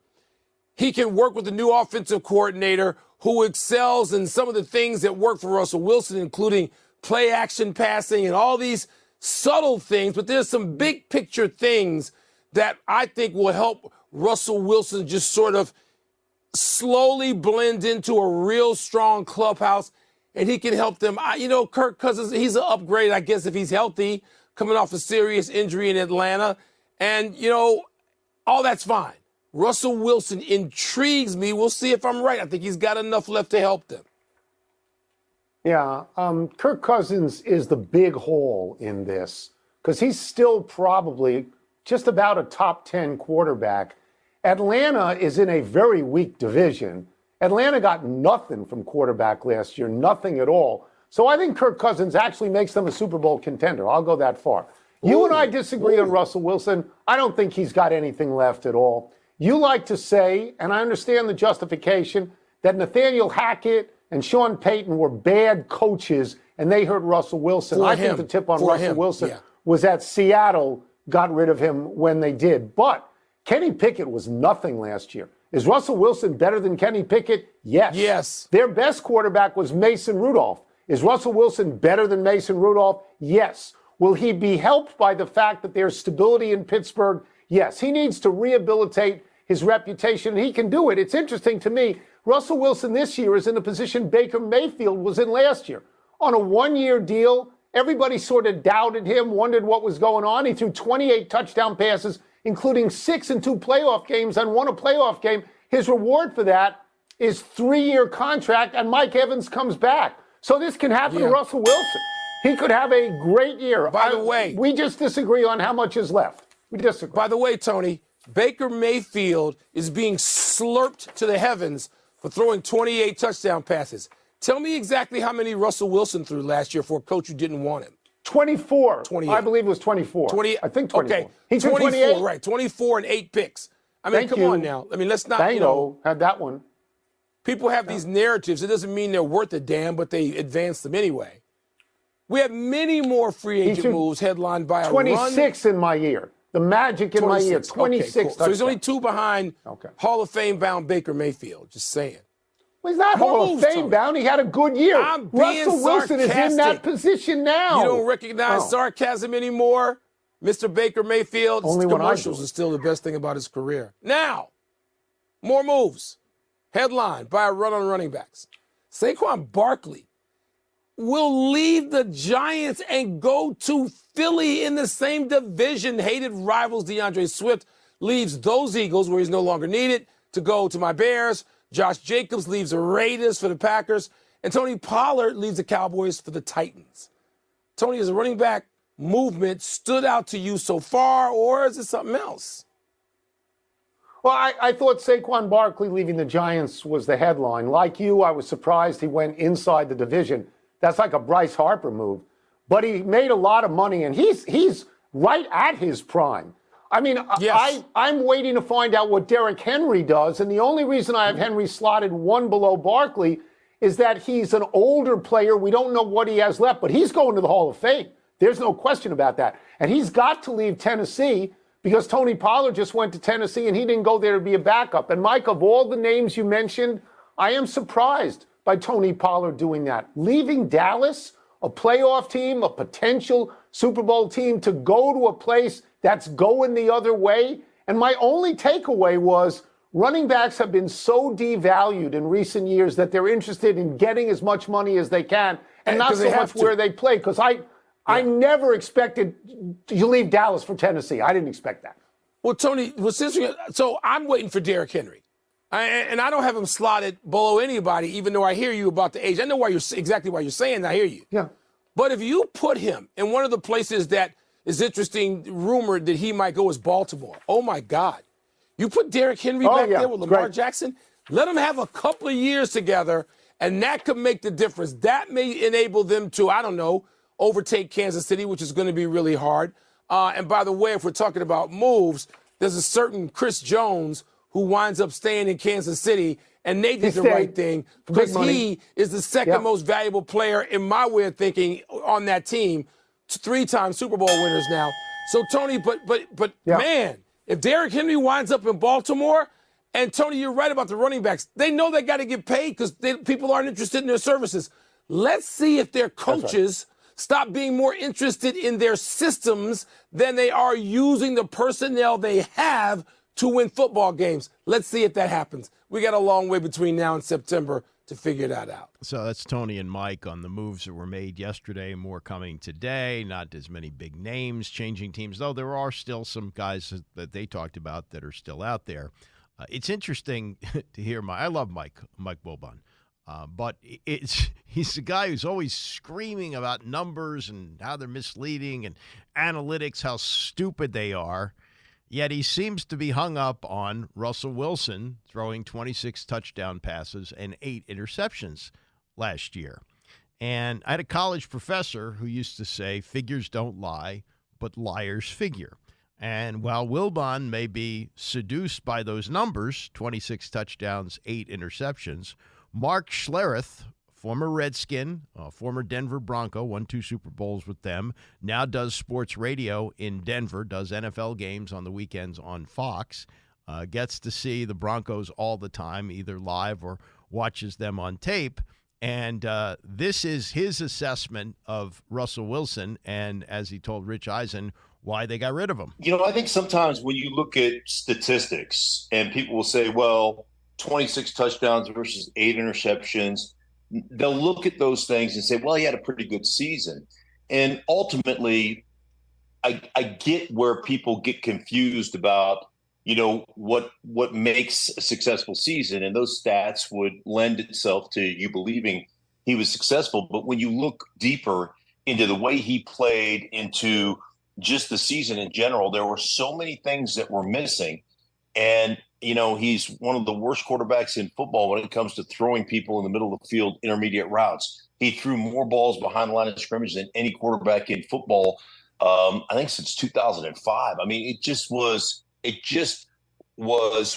He can work with the new offensive coordinator who excels in some of the things that work for Russell Wilson, including play action passing and all these subtle things, but there's some big picture things that I think will help Russell Wilson just sort of slowly blend into a real strong clubhouse, and he can help them. Kirk Cousins, he's an upgrade, I guess, if he's healthy, coming off a serious injury in Atlanta. And, all that's fine. Russell Wilson intrigues me. We'll see if I'm right. I think he's got enough left to help them. Yeah, Kirk Cousins is the big hole in this because he's still probably just about a top 10 quarterback. Atlanta is in a very weak division. Atlanta got nothing from quarterback last year, nothing at all. So I think Kirk Cousins actually makes them a Super Bowl contender. I'll go that far. You and I disagree on Russell Wilson. I don't think he's got anything left at all. You like to say, and I understand the justification, that Nathaniel Hackett and Sean Payton were bad coaches and they hurt Russell Wilson. I think the tip on Russell Wilson was that Seattle got rid of him when they did. But Kenny Pickett was nothing last year. Is Russell Wilson better than Kenny Pickett? Yes. Yes. Their best quarterback was Mason Rudolph. Is Russell Wilson better than Mason Rudolph? Yes. Will he be helped by the fact that there's stability in Pittsburgh? Yes. He needs to rehabilitate his reputation, and he can do it. It's interesting to me. Russell Wilson this year is in the position Baker Mayfield was in last year. On a one-year deal, everybody sort of doubted him, wondered what was going on. He threw 28 touchdown passes, including 6 in 2 playoff games, and won a playoff game. His reward for that is 3-year contract, and Mike Evans comes back. So this can happen to Russell Wilson. He could have a great year. By the way, we just disagree on how much is left. We disagree. By the way, Tony, Baker Mayfield is being slurped to the heavens for throwing 28 touchdown passes. Tell me exactly how many Russell Wilson threw last year for a coach who didn't want him. 24. 28. I believe it was 24. 20, I think 24. Okay. He threw 24, right. 24 and 8 picks. I mean, come on now. I mean, let's not, had that one. People have these narratives. It doesn't mean they're worth a damn, but they advance them anyway. We have many more free agent moves headlined by a 26 in my year. The magic in my year. 26. Okay, cool. So he's only 2 behind Hall of Fame bound Baker Mayfield. Just saying. Well, he's not Hall of Fame bound. He had a good year. I'm being Russell Wilson is in that position now. You don't recognize sarcasm anymore? Mr. Baker Mayfield, only commercials are still the best thing about his career. Now, more moves. Headline by a run on running backs. Saquon Barkley will leave the Giants and go to Philly in the same division. Hated rivals DeAndre Swift leaves those Eagles, where he's no longer needed, to go to my Bears. Josh Jacobs leaves the Raiders for the Packers. And Tony Pollard leaves the Cowboys for the Titans. Tony, has a running back movement stood out to you so far, or is it something else? Well, I thought Saquon Barkley leaving the Giants was the headline. Like you, I was surprised he went inside the division. That's like a Bryce Harper move. But he made a lot of money, and he's right at his prime. I mean, I'm waiting to find out what Derrick Henry does, and the only reason I have Henry slotted 1 below Barkley is that he's an older player. We don't know what he has left, but he's going to the Hall of Fame. There's no question about that. And he's got to leave Tennessee because Tony Pollard just went to Tennessee, and he didn't go there to be a backup. And, Mike, of all the names you mentioned, I am surprised by Tony Pollard doing that. Leaving Dallas, a playoff team, a potential Super Bowl team, to go to a place that's going the other way. And my only takeaway was running backs have been so devalued in recent years that they're interested in getting as much money as they can and not so much where they play. Because I never expected you leave Dallas for Tennessee. I didn't expect that. Well, Tony, so I'm waiting for Derrick Henry. And I don't have him slotted below anybody, even though I hear you about the age. I know exactly why you're saying that. I hear you. Yeah. But if you put him in one of the places that is interesting, rumored that he might go, is Baltimore. Oh, my God. You put Derrick Henry back there with Lamar Jackson, let them have a couple of years together, and that could make the difference. That may enable them to, I don't know, overtake Kansas City, which is going to be really hard. And by the way, if we're talking about moves, there's a certain Chris Jones who winds up staying in Kansas City, and they did the right thing because he is the second most valuable player, in my way of thinking, on that team. 3-time Super Bowl winners now. So, Tony, but man, if Derrick Henry winds up in Baltimore, and, Tony, you're right about the running backs, they know they got to get paid because people aren't interested in their services. Let's see if their coaches stop being more interested in their systems than they are using the personnel they have to win football games. Let's see if that happens. We got a long way between now and September to figure that out. So that's Tony and Mike on the moves that were made yesterday, more coming today. Not as many big names changing teams, though there are still some guys that they talked about that are still out there. It's interesting to hear I love Mike Wilbon, but he's the guy who's always screaming about numbers and how they're misleading and analytics, how stupid they are. Yet he seems to be hung up on Russell Wilson throwing 26 touchdown passes and 8 interceptions last year. And I had a college professor who used to say, figures don't lie, but liars figure. And while Wilbon may be seduced by those numbers, 26 touchdowns, 8 interceptions, Mark Schlereth, former Redskin, former Denver Bronco, won 2 Super Bowls with them, now does sports radio in Denver, does NFL games on the weekends on Fox, gets to see the Broncos all the time, either live or watches them on tape. And this is his assessment of Russell Wilson and, as he told Rich Eisen, why they got rid of him. I think sometimes when you look at statistics and people will say, well, 26 touchdowns versus 8 interceptions, they'll look at those things and say, well, he had a pretty good season. And ultimately, I get where people get confused about, what makes a successful season. And those stats would lend itself to you believing he was successful. But when you look deeper into the way he played, into just the season in general, there were so many things that were missing. And he's one of the worst quarterbacks in football when it comes to throwing people in the middle of the field, intermediate routes. He threw more balls behind the line of scrimmage than any quarterback in football, I think since 2005. I mean, it just was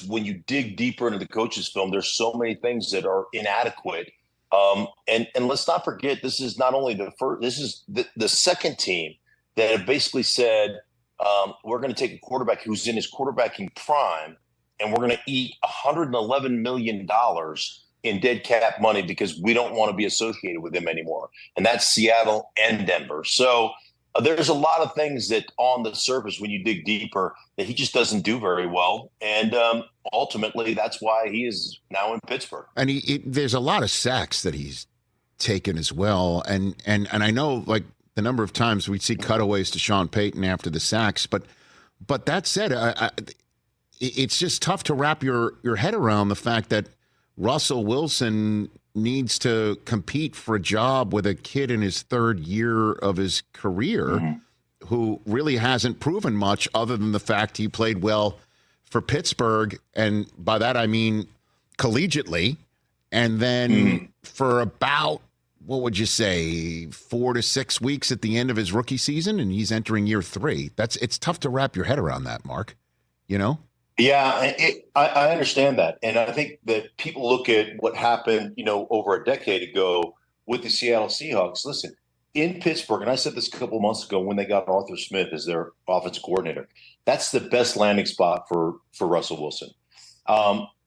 when you dig deeper into the coach's film, there's so many things that are inadequate. And let's not forget, this is not only the first, this is the second team that have basically said, we're going to take a quarterback who's in his quarterbacking prime, and we're going to eat $111 million in dead cap money because we don't want to be associated with him anymore. And that's Seattle and Denver. So there's a lot of things that on the surface, when you dig deeper, that he just doesn't do very well. And ultimately, that's why he is now in Pittsburgh. And there's a lot of sacks that he's taken as well. And I know, like, the number of times we see cutaways to Sean Payton after the sacks. But that said, it's just tough to wrap your head around the fact that Russell Wilson needs to compete for a job with a kid in his 3rd year of his career who really hasn't proven much other than the fact he played well for Pittsburgh. And by that, I mean collegiately. And then for about, what would you say, 4 to 6 weeks at the end of his rookie season, and he's entering year 3. It's tough to wrap your head around that, Mark. Yeah, I understand that. And I think that people look at what happened, over a decade ago with the Seattle Seahawks. Listen, in Pittsburgh, and I said this a couple of months ago when they got Arthur Smith as their offensive coordinator, that's the best landing spot for Russell Wilson.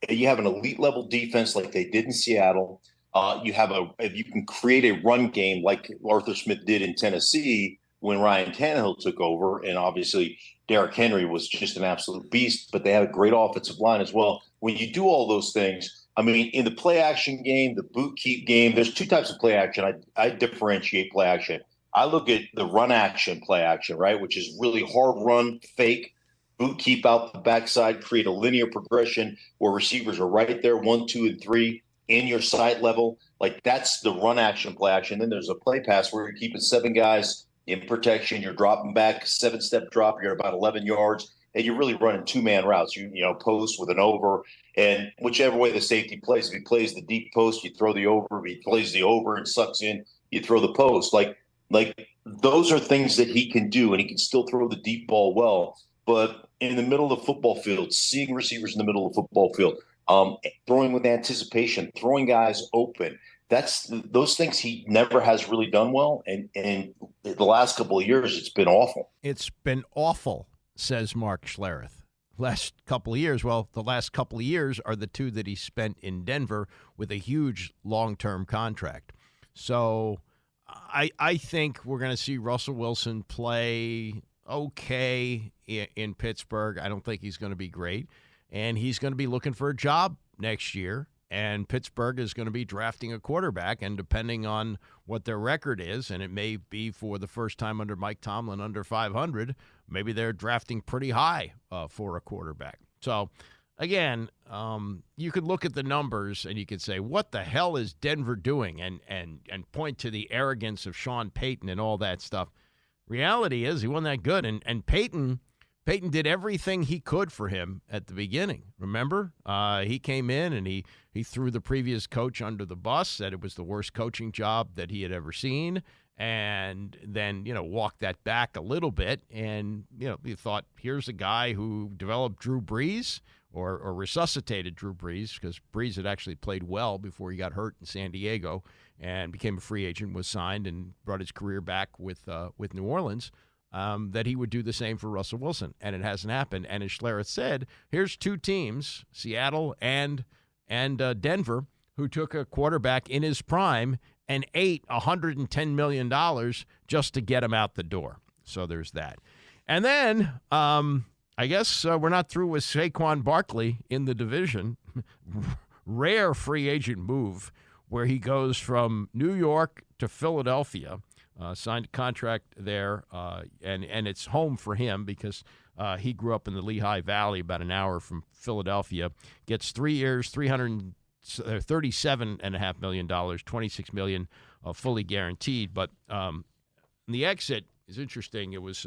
You have an elite level defense like they did in Seattle. If you can create a run game like Arthur Smith did in Tennessee when Ryan Tannehill took over, and obviously Derrick Henry was just an absolute beast, but they had a great offensive line as well. When you do all those things, I mean, in the play action game, the boot keep game, there's 2 types of play action. I differentiate play action. I look at the run action play action, right, which is really hard run, fake, boot keep out the backside, create a linear progression where receivers are right there, 1, 2, and 3 in your sight level. Like, that's the run action play action. Then there's a play pass where you're keeping 7 guys in protection, you're dropping back, 7-step drop, you're about 11 yards, and you're really running 2-man routes. You post with an over, and whichever way the safety plays, if he plays the deep post, you throw the over. If he plays the over and sucks in, you throw the post. Like those are things that he can do, and he can still throw the deep ball well. But in the middle of the football field, seeing receivers in the middle of the football field, throwing with anticipation, throwing guys open, those things he never has really done well. And the last couple of years, it's been awful. It's been awful, says Mark Schlereth. Last couple of years, well, the last couple of years are the 2 that he spent in Denver with a huge long-term contract. So I think we're going to see Russell Wilson play okay in Pittsburgh. I don't think he's going to be great. And he's going to be looking for a job next year. And Pittsburgh is going to be drafting a quarterback. And depending on what their record is, and it may be for the first time under Mike Tomlin under 500, maybe they're drafting pretty high for a quarterback. So, again, you could look at the numbers and you could say, what the hell is Denver doing? And point to the arrogance of Sean Payton and all that stuff. Reality is he wasn't that good. And Payton did everything he could for him at the beginning. Remember? He came in and he threw the previous coach under the bus, said it was the worst coaching job that he had ever seen, and then, walked that back a little bit. And, he thought, here's a guy who developed Drew Brees or resuscitated Drew Brees, because Brees had actually played well before he got hurt in San Diego and became a free agent, was signed, and brought his career back with New Orleans. That he would do the same for Russell Wilson, and it hasn't happened. And as Schlereth said, here's two teams, Seattle and Denver, who took a quarterback in his prime and ate $110 million just to get him out the door. So there's that. And then I guess we're not through with Saquon Barkley in the division. Rare free agent move where he goes from New York to Philadelphia. Signed a contract there, and it's home for him because he grew up in the Lehigh Valley, about an hour from Philadelphia. Gets 3 years, $37.5 million, $26 million fully guaranteed. But the exit is interesting. It was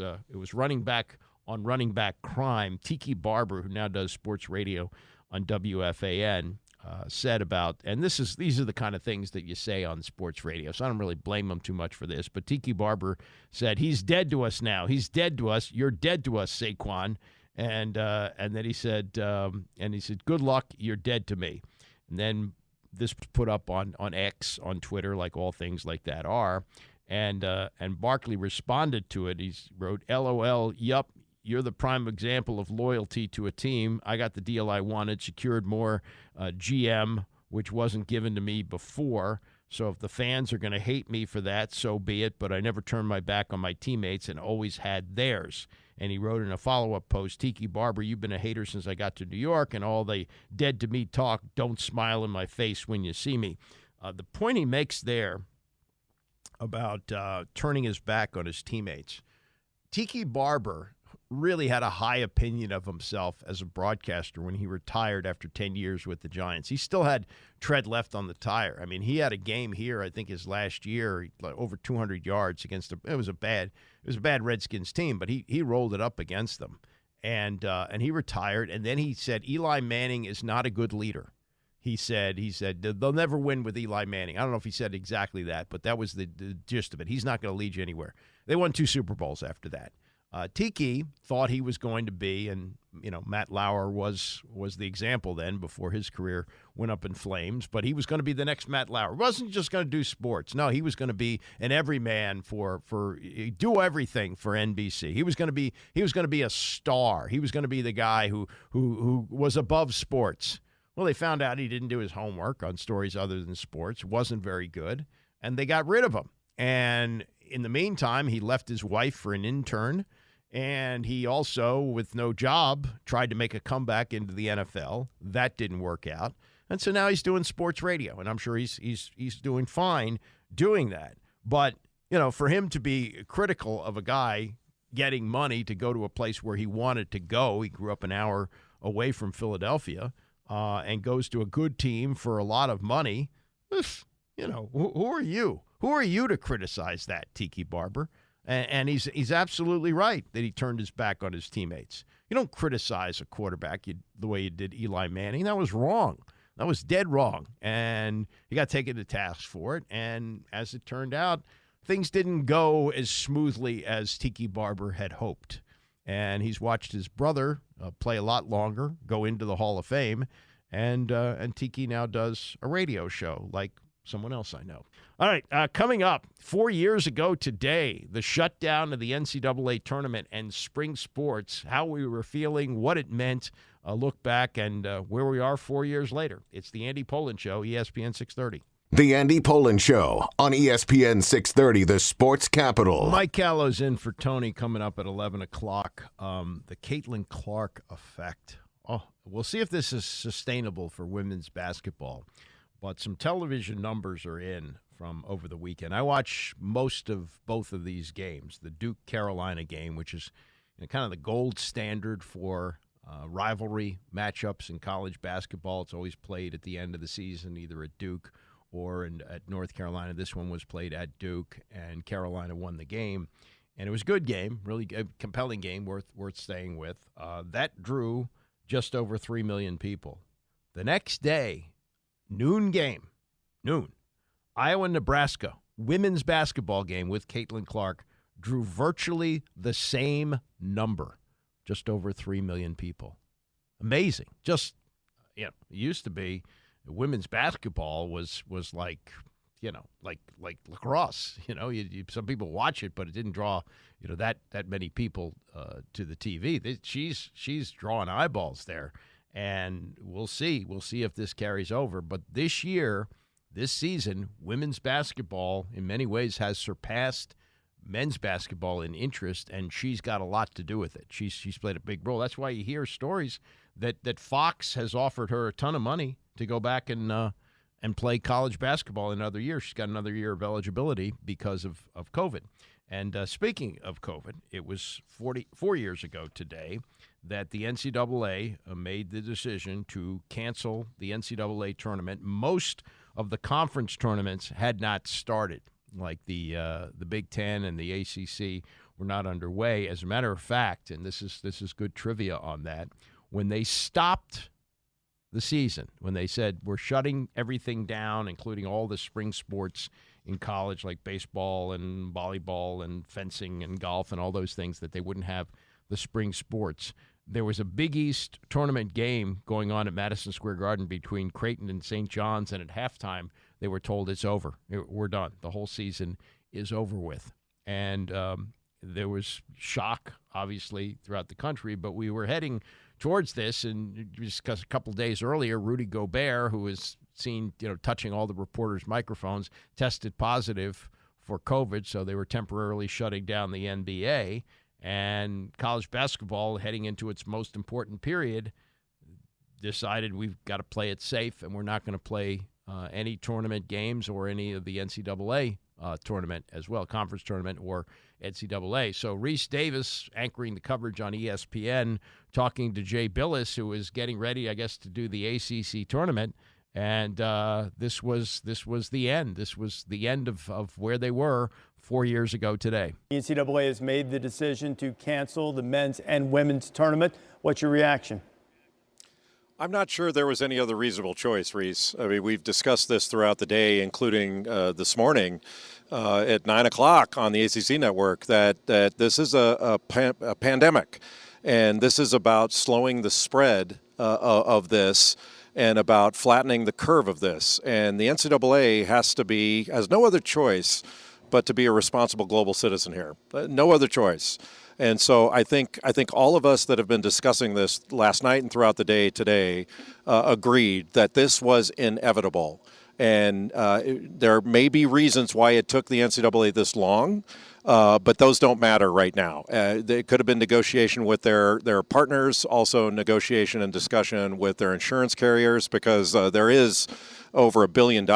running back on running back crime. Tiki Barber, who now does sports radio on WFAN. Said about, and these are the kind of things that you say on sports radio, so I don't really blame him too much for this, but Tiki Barber said, he's dead to us now. He's dead to us. You're dead to us, Saquon. And then he said, good luck. You're dead to me. And then this was put up on X, on Twitter, like all things like that are. And Barkley responded to it. He wrote, LOL, yup. You're the prime example of loyalty to a team. I got the deal I wanted, secured more GM, which wasn't given to me before. So if the fans are going to hate me for that, so be it. But I never turned my back on my teammates and always had theirs. And he wrote in a follow-up post, Tiki Barber, you've been a hater since I got to New York, and all the dead-to-me talk, don't smile in my face when you see me. The point he makes there about turning his back on his teammates, Tiki Barber really had a high opinion of himself as a broadcaster when he retired after 10 years with the Giants. He still had tread left on the tire. I mean, he had a game here, I think his last year, like over 200 yards against it was a bad Redskins team, but he rolled it up against them. And he retired, and then he said Eli Manning is not a good leader. He said they'll never win with Eli Manning. I don't know if he said exactly that, but that was the gist of it. He's not going to lead you anywhere. They won 2 Super Bowls after that. Tiki thought he was going to be, and Matt Lauer was the example then before his career went up in flames. But he was going to be the next Matt Lauer. He wasn't just going to do sports. No, he was going to be an everyman for do everything for NBC. He was going to be a star. He was going to be the guy who was above sports. Well, they found out he didn't do his homework on stories other than sports. Wasn't very good, and they got rid of him. And in the meantime, he left his wife for an intern. And he also, with no job, tried to make a comeback into the NFL. That didn't work out. And so now he's doing sports radio, and I'm sure he's doing fine doing that. But, for him to be critical of a guy getting money to go to a place where he wanted to go, he grew up an hour away from Philadelphia, and goes to a good team for a lot of money. Who are you? Who are you to criticize that, Tiki Barber? And he's absolutely right that he turned his back on his teammates. You don't criticize a quarterback the way you did Eli Manning. That was wrong. That was dead wrong. And he got taken to task for it. And as it turned out, things didn't go as smoothly as Tiki Barber had hoped. And he's watched his brother play a lot longer, go into the Hall of Fame. And Tiki now does a radio show like someone else I know. All right, coming up, 4 years ago today, the shutdown of the NCAA tournament and spring sports, how we were feeling, what it meant, a look back, and where we are 4 years later. It's the Andy Pollin Show, ESPN 630. The Andy Pollin Show on ESPN 630, the sports capital. Mike Callow's in for Tony coming up at 11 o'clock. The Caitlin Clark effect. Oh, we'll see if this is sustainable for women's basketball. But some television numbers are in from over the weekend. I watch most of both of these games. The Duke-Carolina game, which is kind of the gold standard for rivalry matchups in college basketball. It's always played at the end of the season, either at Duke or at North Carolina. This one was played at Duke, and Carolina won the game. And it was a good game, really a compelling game, worth staying with. That drew just over 3 million people. The next day, noon, Iowa-Nebraska, women's basketball game with Caitlin Clark, drew virtually the same number, just over 3 million people. Amazing. Just, it used to be women's basketball was like, like lacrosse. Some people watch it, but it didn't draw, that many people to the TV. She's drawing eyeballs there, and we'll see. We'll see if this carries over. But this season, women's basketball in many ways has surpassed men's basketball in interest, and she's got a lot to do with it. She's played a big role. That's why you hear stories that Fox has offered her a ton of money to go back and play college basketball another year. She's got another year of eligibility because of COVID. And speaking of COVID, it was 4 years ago today that the NCAA made the decision to cancel the NCAA tournament. Most of the conference tournaments had not started, like the Big Ten and the ACC were not underway. As a matter of fact, and this is good trivia on that, when they stopped the season, when they said we're shutting everything down, including all the spring sports in college like baseball and volleyball and fencing and golf and all those things, that they wouldn't have the spring sports. There was a Big East tournament game going on at Madison Square Garden between Creighton and St. John's, and at halftime they were told it's over. We're done. The whole season is over with. And there was shock, obviously, throughout the country, but we were heading towards this. And just a couple of days earlier, Rudy Gobert, who was seen touching all the reporters' microphones, tested positive for COVID, so they were temporarily shutting down the NBA. And college basketball, heading into its most important period, decided we've got to play it safe, and we're not going to play any tournament games or any of the NCAA tournament as well, conference tournament or NCAA. So Reese Davis, anchoring the coverage on ESPN, talking to Jay Billis, who is getting ready, I guess, to do the ACC tournament. And this was the end. This was the end of where they were 4 years ago today. The NCAA has made the decision to cancel the men's and women's tournament. What's your reaction? I'm not sure there was any other reasonable choice, Reese. I mean, we've discussed this throughout the day, including this morning at 9 o'clock on the ACC network, that this is a pandemic, and this is about slowing the spread of this and about flattening the curve of this. And the NCAA has no other choice but to be a responsible global citizen here. No other choice. And so I think all of us that have been discussing this last night and throughout the day today agreed that this was inevitable. And there may be reasons why it took the NCAA this long, but those don't matter right now. It could have been negotiation with their partners, also negotiation and discussion with their insurance carriers, because there is over $1 billion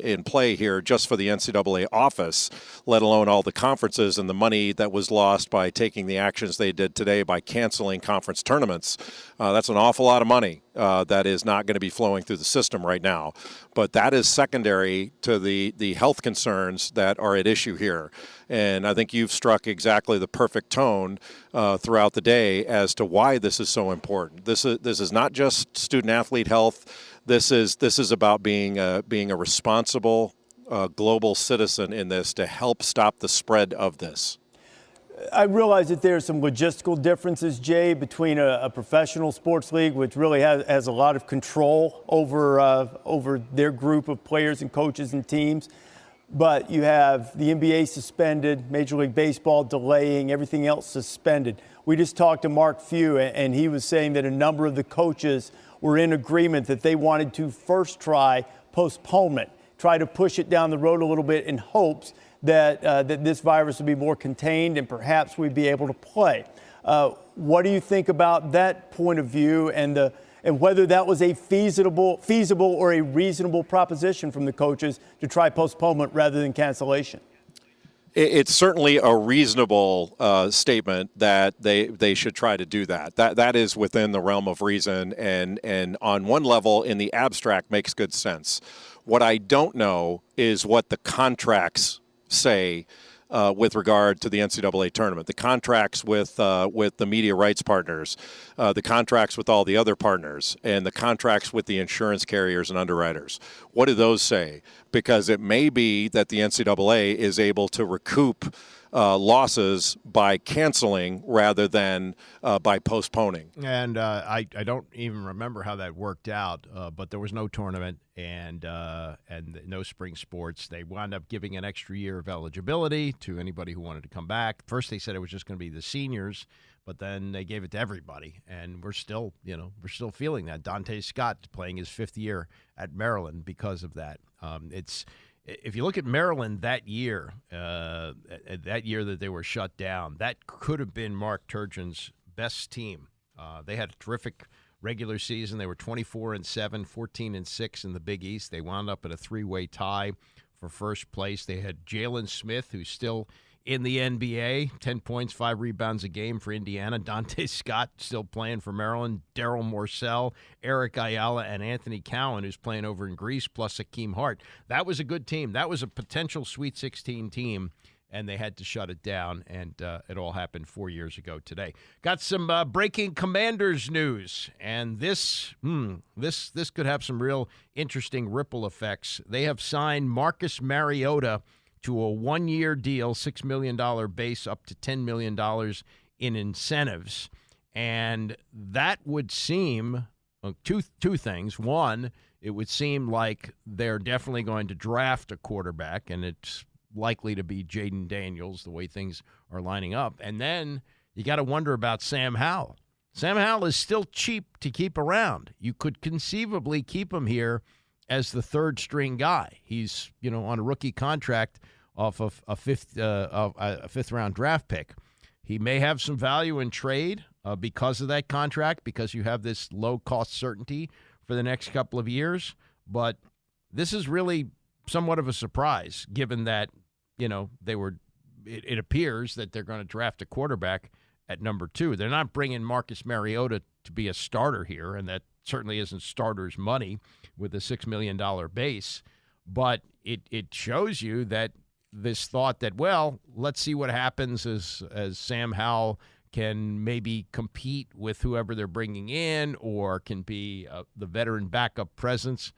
in play here just for the NCAA office, let alone all the conferences and the money that was lost by taking the actions they did today by canceling conference tournaments. That's an awful lot of money that is not going to be flowing through the system right now. But that is secondary to the health concerns that are at issue here. And I think you've struck exactly the perfect tone throughout the day as to why this is so important. This is not just student-athlete health. This is about being a responsible global citizen in this to help stop the spread of this. I realize that there are some logistical differences, Jay, between a professional sports league, which really has a lot of control over their group of players and coaches and teams. But you have the NBA suspended, Major League Baseball delaying, everything else suspended. We just talked to Mark Few, and he was saying that a number of the coaches were in agreement that they wanted to first try postponement, try to push it down the road a little bit in hopes that that this virus would be more contained and perhaps we'd be able to play. What do you think about that point of view and whether that was a feasible or a reasonable proposition from the coaches to try postponement rather than cancellation? It's certainly a reasonable statement that they should try to do that. That is within the realm of reason, and on one level, in the abstract, makes good sense. What I don't know is what the contracts say with regard to the NCAA tournament, the contracts with the media rights partners, the contracts with all the other partners, and the contracts with the insurance carriers and underwriters. What do those say? Because it may be that the NCAA is able to recoup losses by canceling rather than by postponing. And I don't even remember how that worked out, but there was no tournament and no spring sports. They wound up giving an extra year of eligibility to anybody who wanted to come back. First they said it was just going to be the seniors, but then they gave it to everybody, and we're still feeling that. Dante Scott playing his 5th year at Maryland because of that. If you look at Maryland that year that they were shut down, that could have been Mark Turgeon's best team. They had a terrific regular season. They were 24-7, 14-6 in the Big East. They wound up at a 3-way tie for first place. They had Jalen Smith, who's still in the NBA, 10 points, 5 rebounds a game for Indiana. Dante Scott still playing for Maryland. Daryl Morcell, Eric Ayala, and Anthony Cowan, who's playing over in Greece, plus Hakeem Hart. That was a good team. That was a potential Sweet 16 team, and they had to shut it down, and it all happened 4 years ago today. Got some breaking Commanders news, and this could have some real interesting ripple effects. They have signed Marcus Mariota to a 1-year deal, $6 million base, up to $10 million in incentives. And that would seem two things. One, it would seem like they're definitely going to draft a quarterback, and it's likely to be Jaden Daniels, the way things are lining up. And then you got to wonder about Sam Howell. Sam Howell is still cheap to keep around. You could conceivably keep him here as the third-string guy. He's, on a rookie contract off of a fifth-round draft pick. He may have some value in trade because of that contract, because you have this low-cost certainty for the next couple of years. But this is really somewhat of a surprise, given that, it appears that they're going to draft a quarterback at number 2. They're not bringing Marcus Mariota to be a starter here, and that certainly isn't starter's money with a $6 million base. But it shows you that this thought that, well, let's see what happens as Sam Howell can maybe compete with whoever they're bringing in, or can be the veteran backup presence.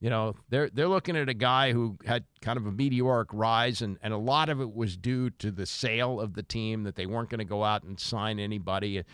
They're looking at a guy who had kind of a meteoric rise, and a lot of it was due to the sale of the team, that they weren't going to go out and sign anybody.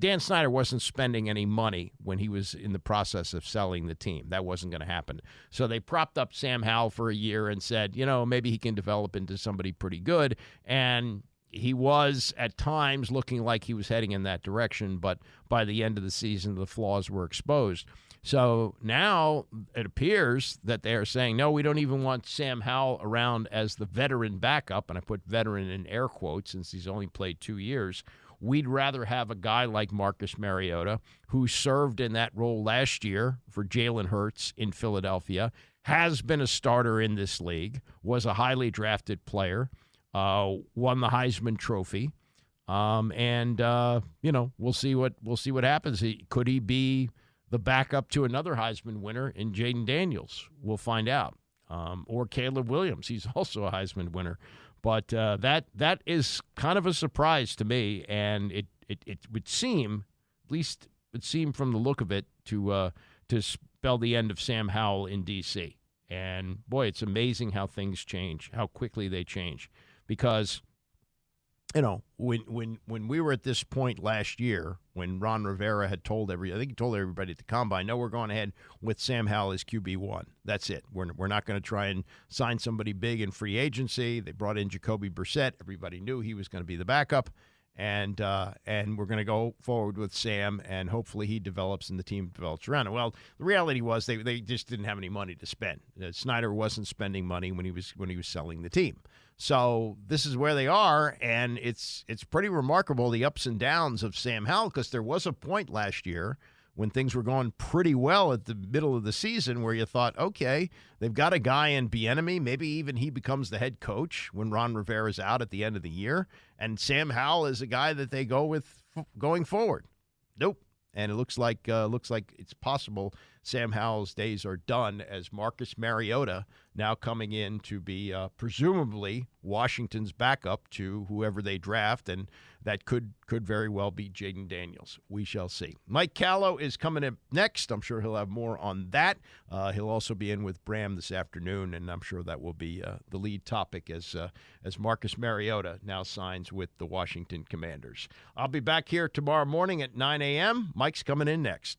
Dan Snyder wasn't spending any money when he was in the process of selling the team. That wasn't going to happen. So they propped up Sam Howell for a year and said, maybe he can develop into somebody pretty good. And he was at times looking like he was heading in that direction, but by the end of the season, the flaws were exposed. So now it appears that they are saying, no, we don't even want Sam Howell around as the veteran backup, and I put veteran in air quotes since he's only played 2 years. We'd rather have a guy like Marcus Mariota, who served in that role last year for Jalen Hurts in Philadelphia, has been a starter in this league, was a highly drafted player, won the Heisman Trophy, and we'll see what happens. Could he be the backup to another Heisman winner in Jaden Daniels? We'll find out. Or Caleb Williams. He's also a Heisman winner. But that is kind of a surprise to me, and it would seem, at least it would seem from the look of it, to spell the end of Sam Howell in D.C. And, boy, it's amazing how things change, how quickly they change. Because, when we were at this point last year, when Ron Rivera had told everybody at the Combine, no, we're going ahead with Sam Howell as QB1. That's it. We're not going to try and sign somebody big in free agency. They brought in Jacoby Brissett. Everybody knew he was going to be the backup. and we're going to go forward with Sam, and hopefully he develops and the team develops around it. Well, the reality was they just didn't have any money to spend. Snyder wasn't spending money when he was selling the team. So this is where they are, and it's pretty remarkable, the ups and downs of Sam Howell, because there was a point last year when things were going pretty well at the middle of the season where you thought, okay, they've got a guy in Bieniemy, maybe even he becomes the head coach when Ron Rivera's out at the end of the year, and Sam Howell is a guy that they go with going forward. Nope. And it looks like it's possible Sam Howell's days are done, as Marcus Mariota now coming in to be presumably Washington's backup to whoever they draft, and that could very well be Jaden Daniels. We shall see. Mike Callow is coming in next. I'm sure he'll have more on that. He'll also be in with Bram this afternoon, and I'm sure that will be the lead topic as Marcus Mariota now signs with the Washington Commanders. I'll be back here tomorrow morning at 9 a.m. Mike's coming in next.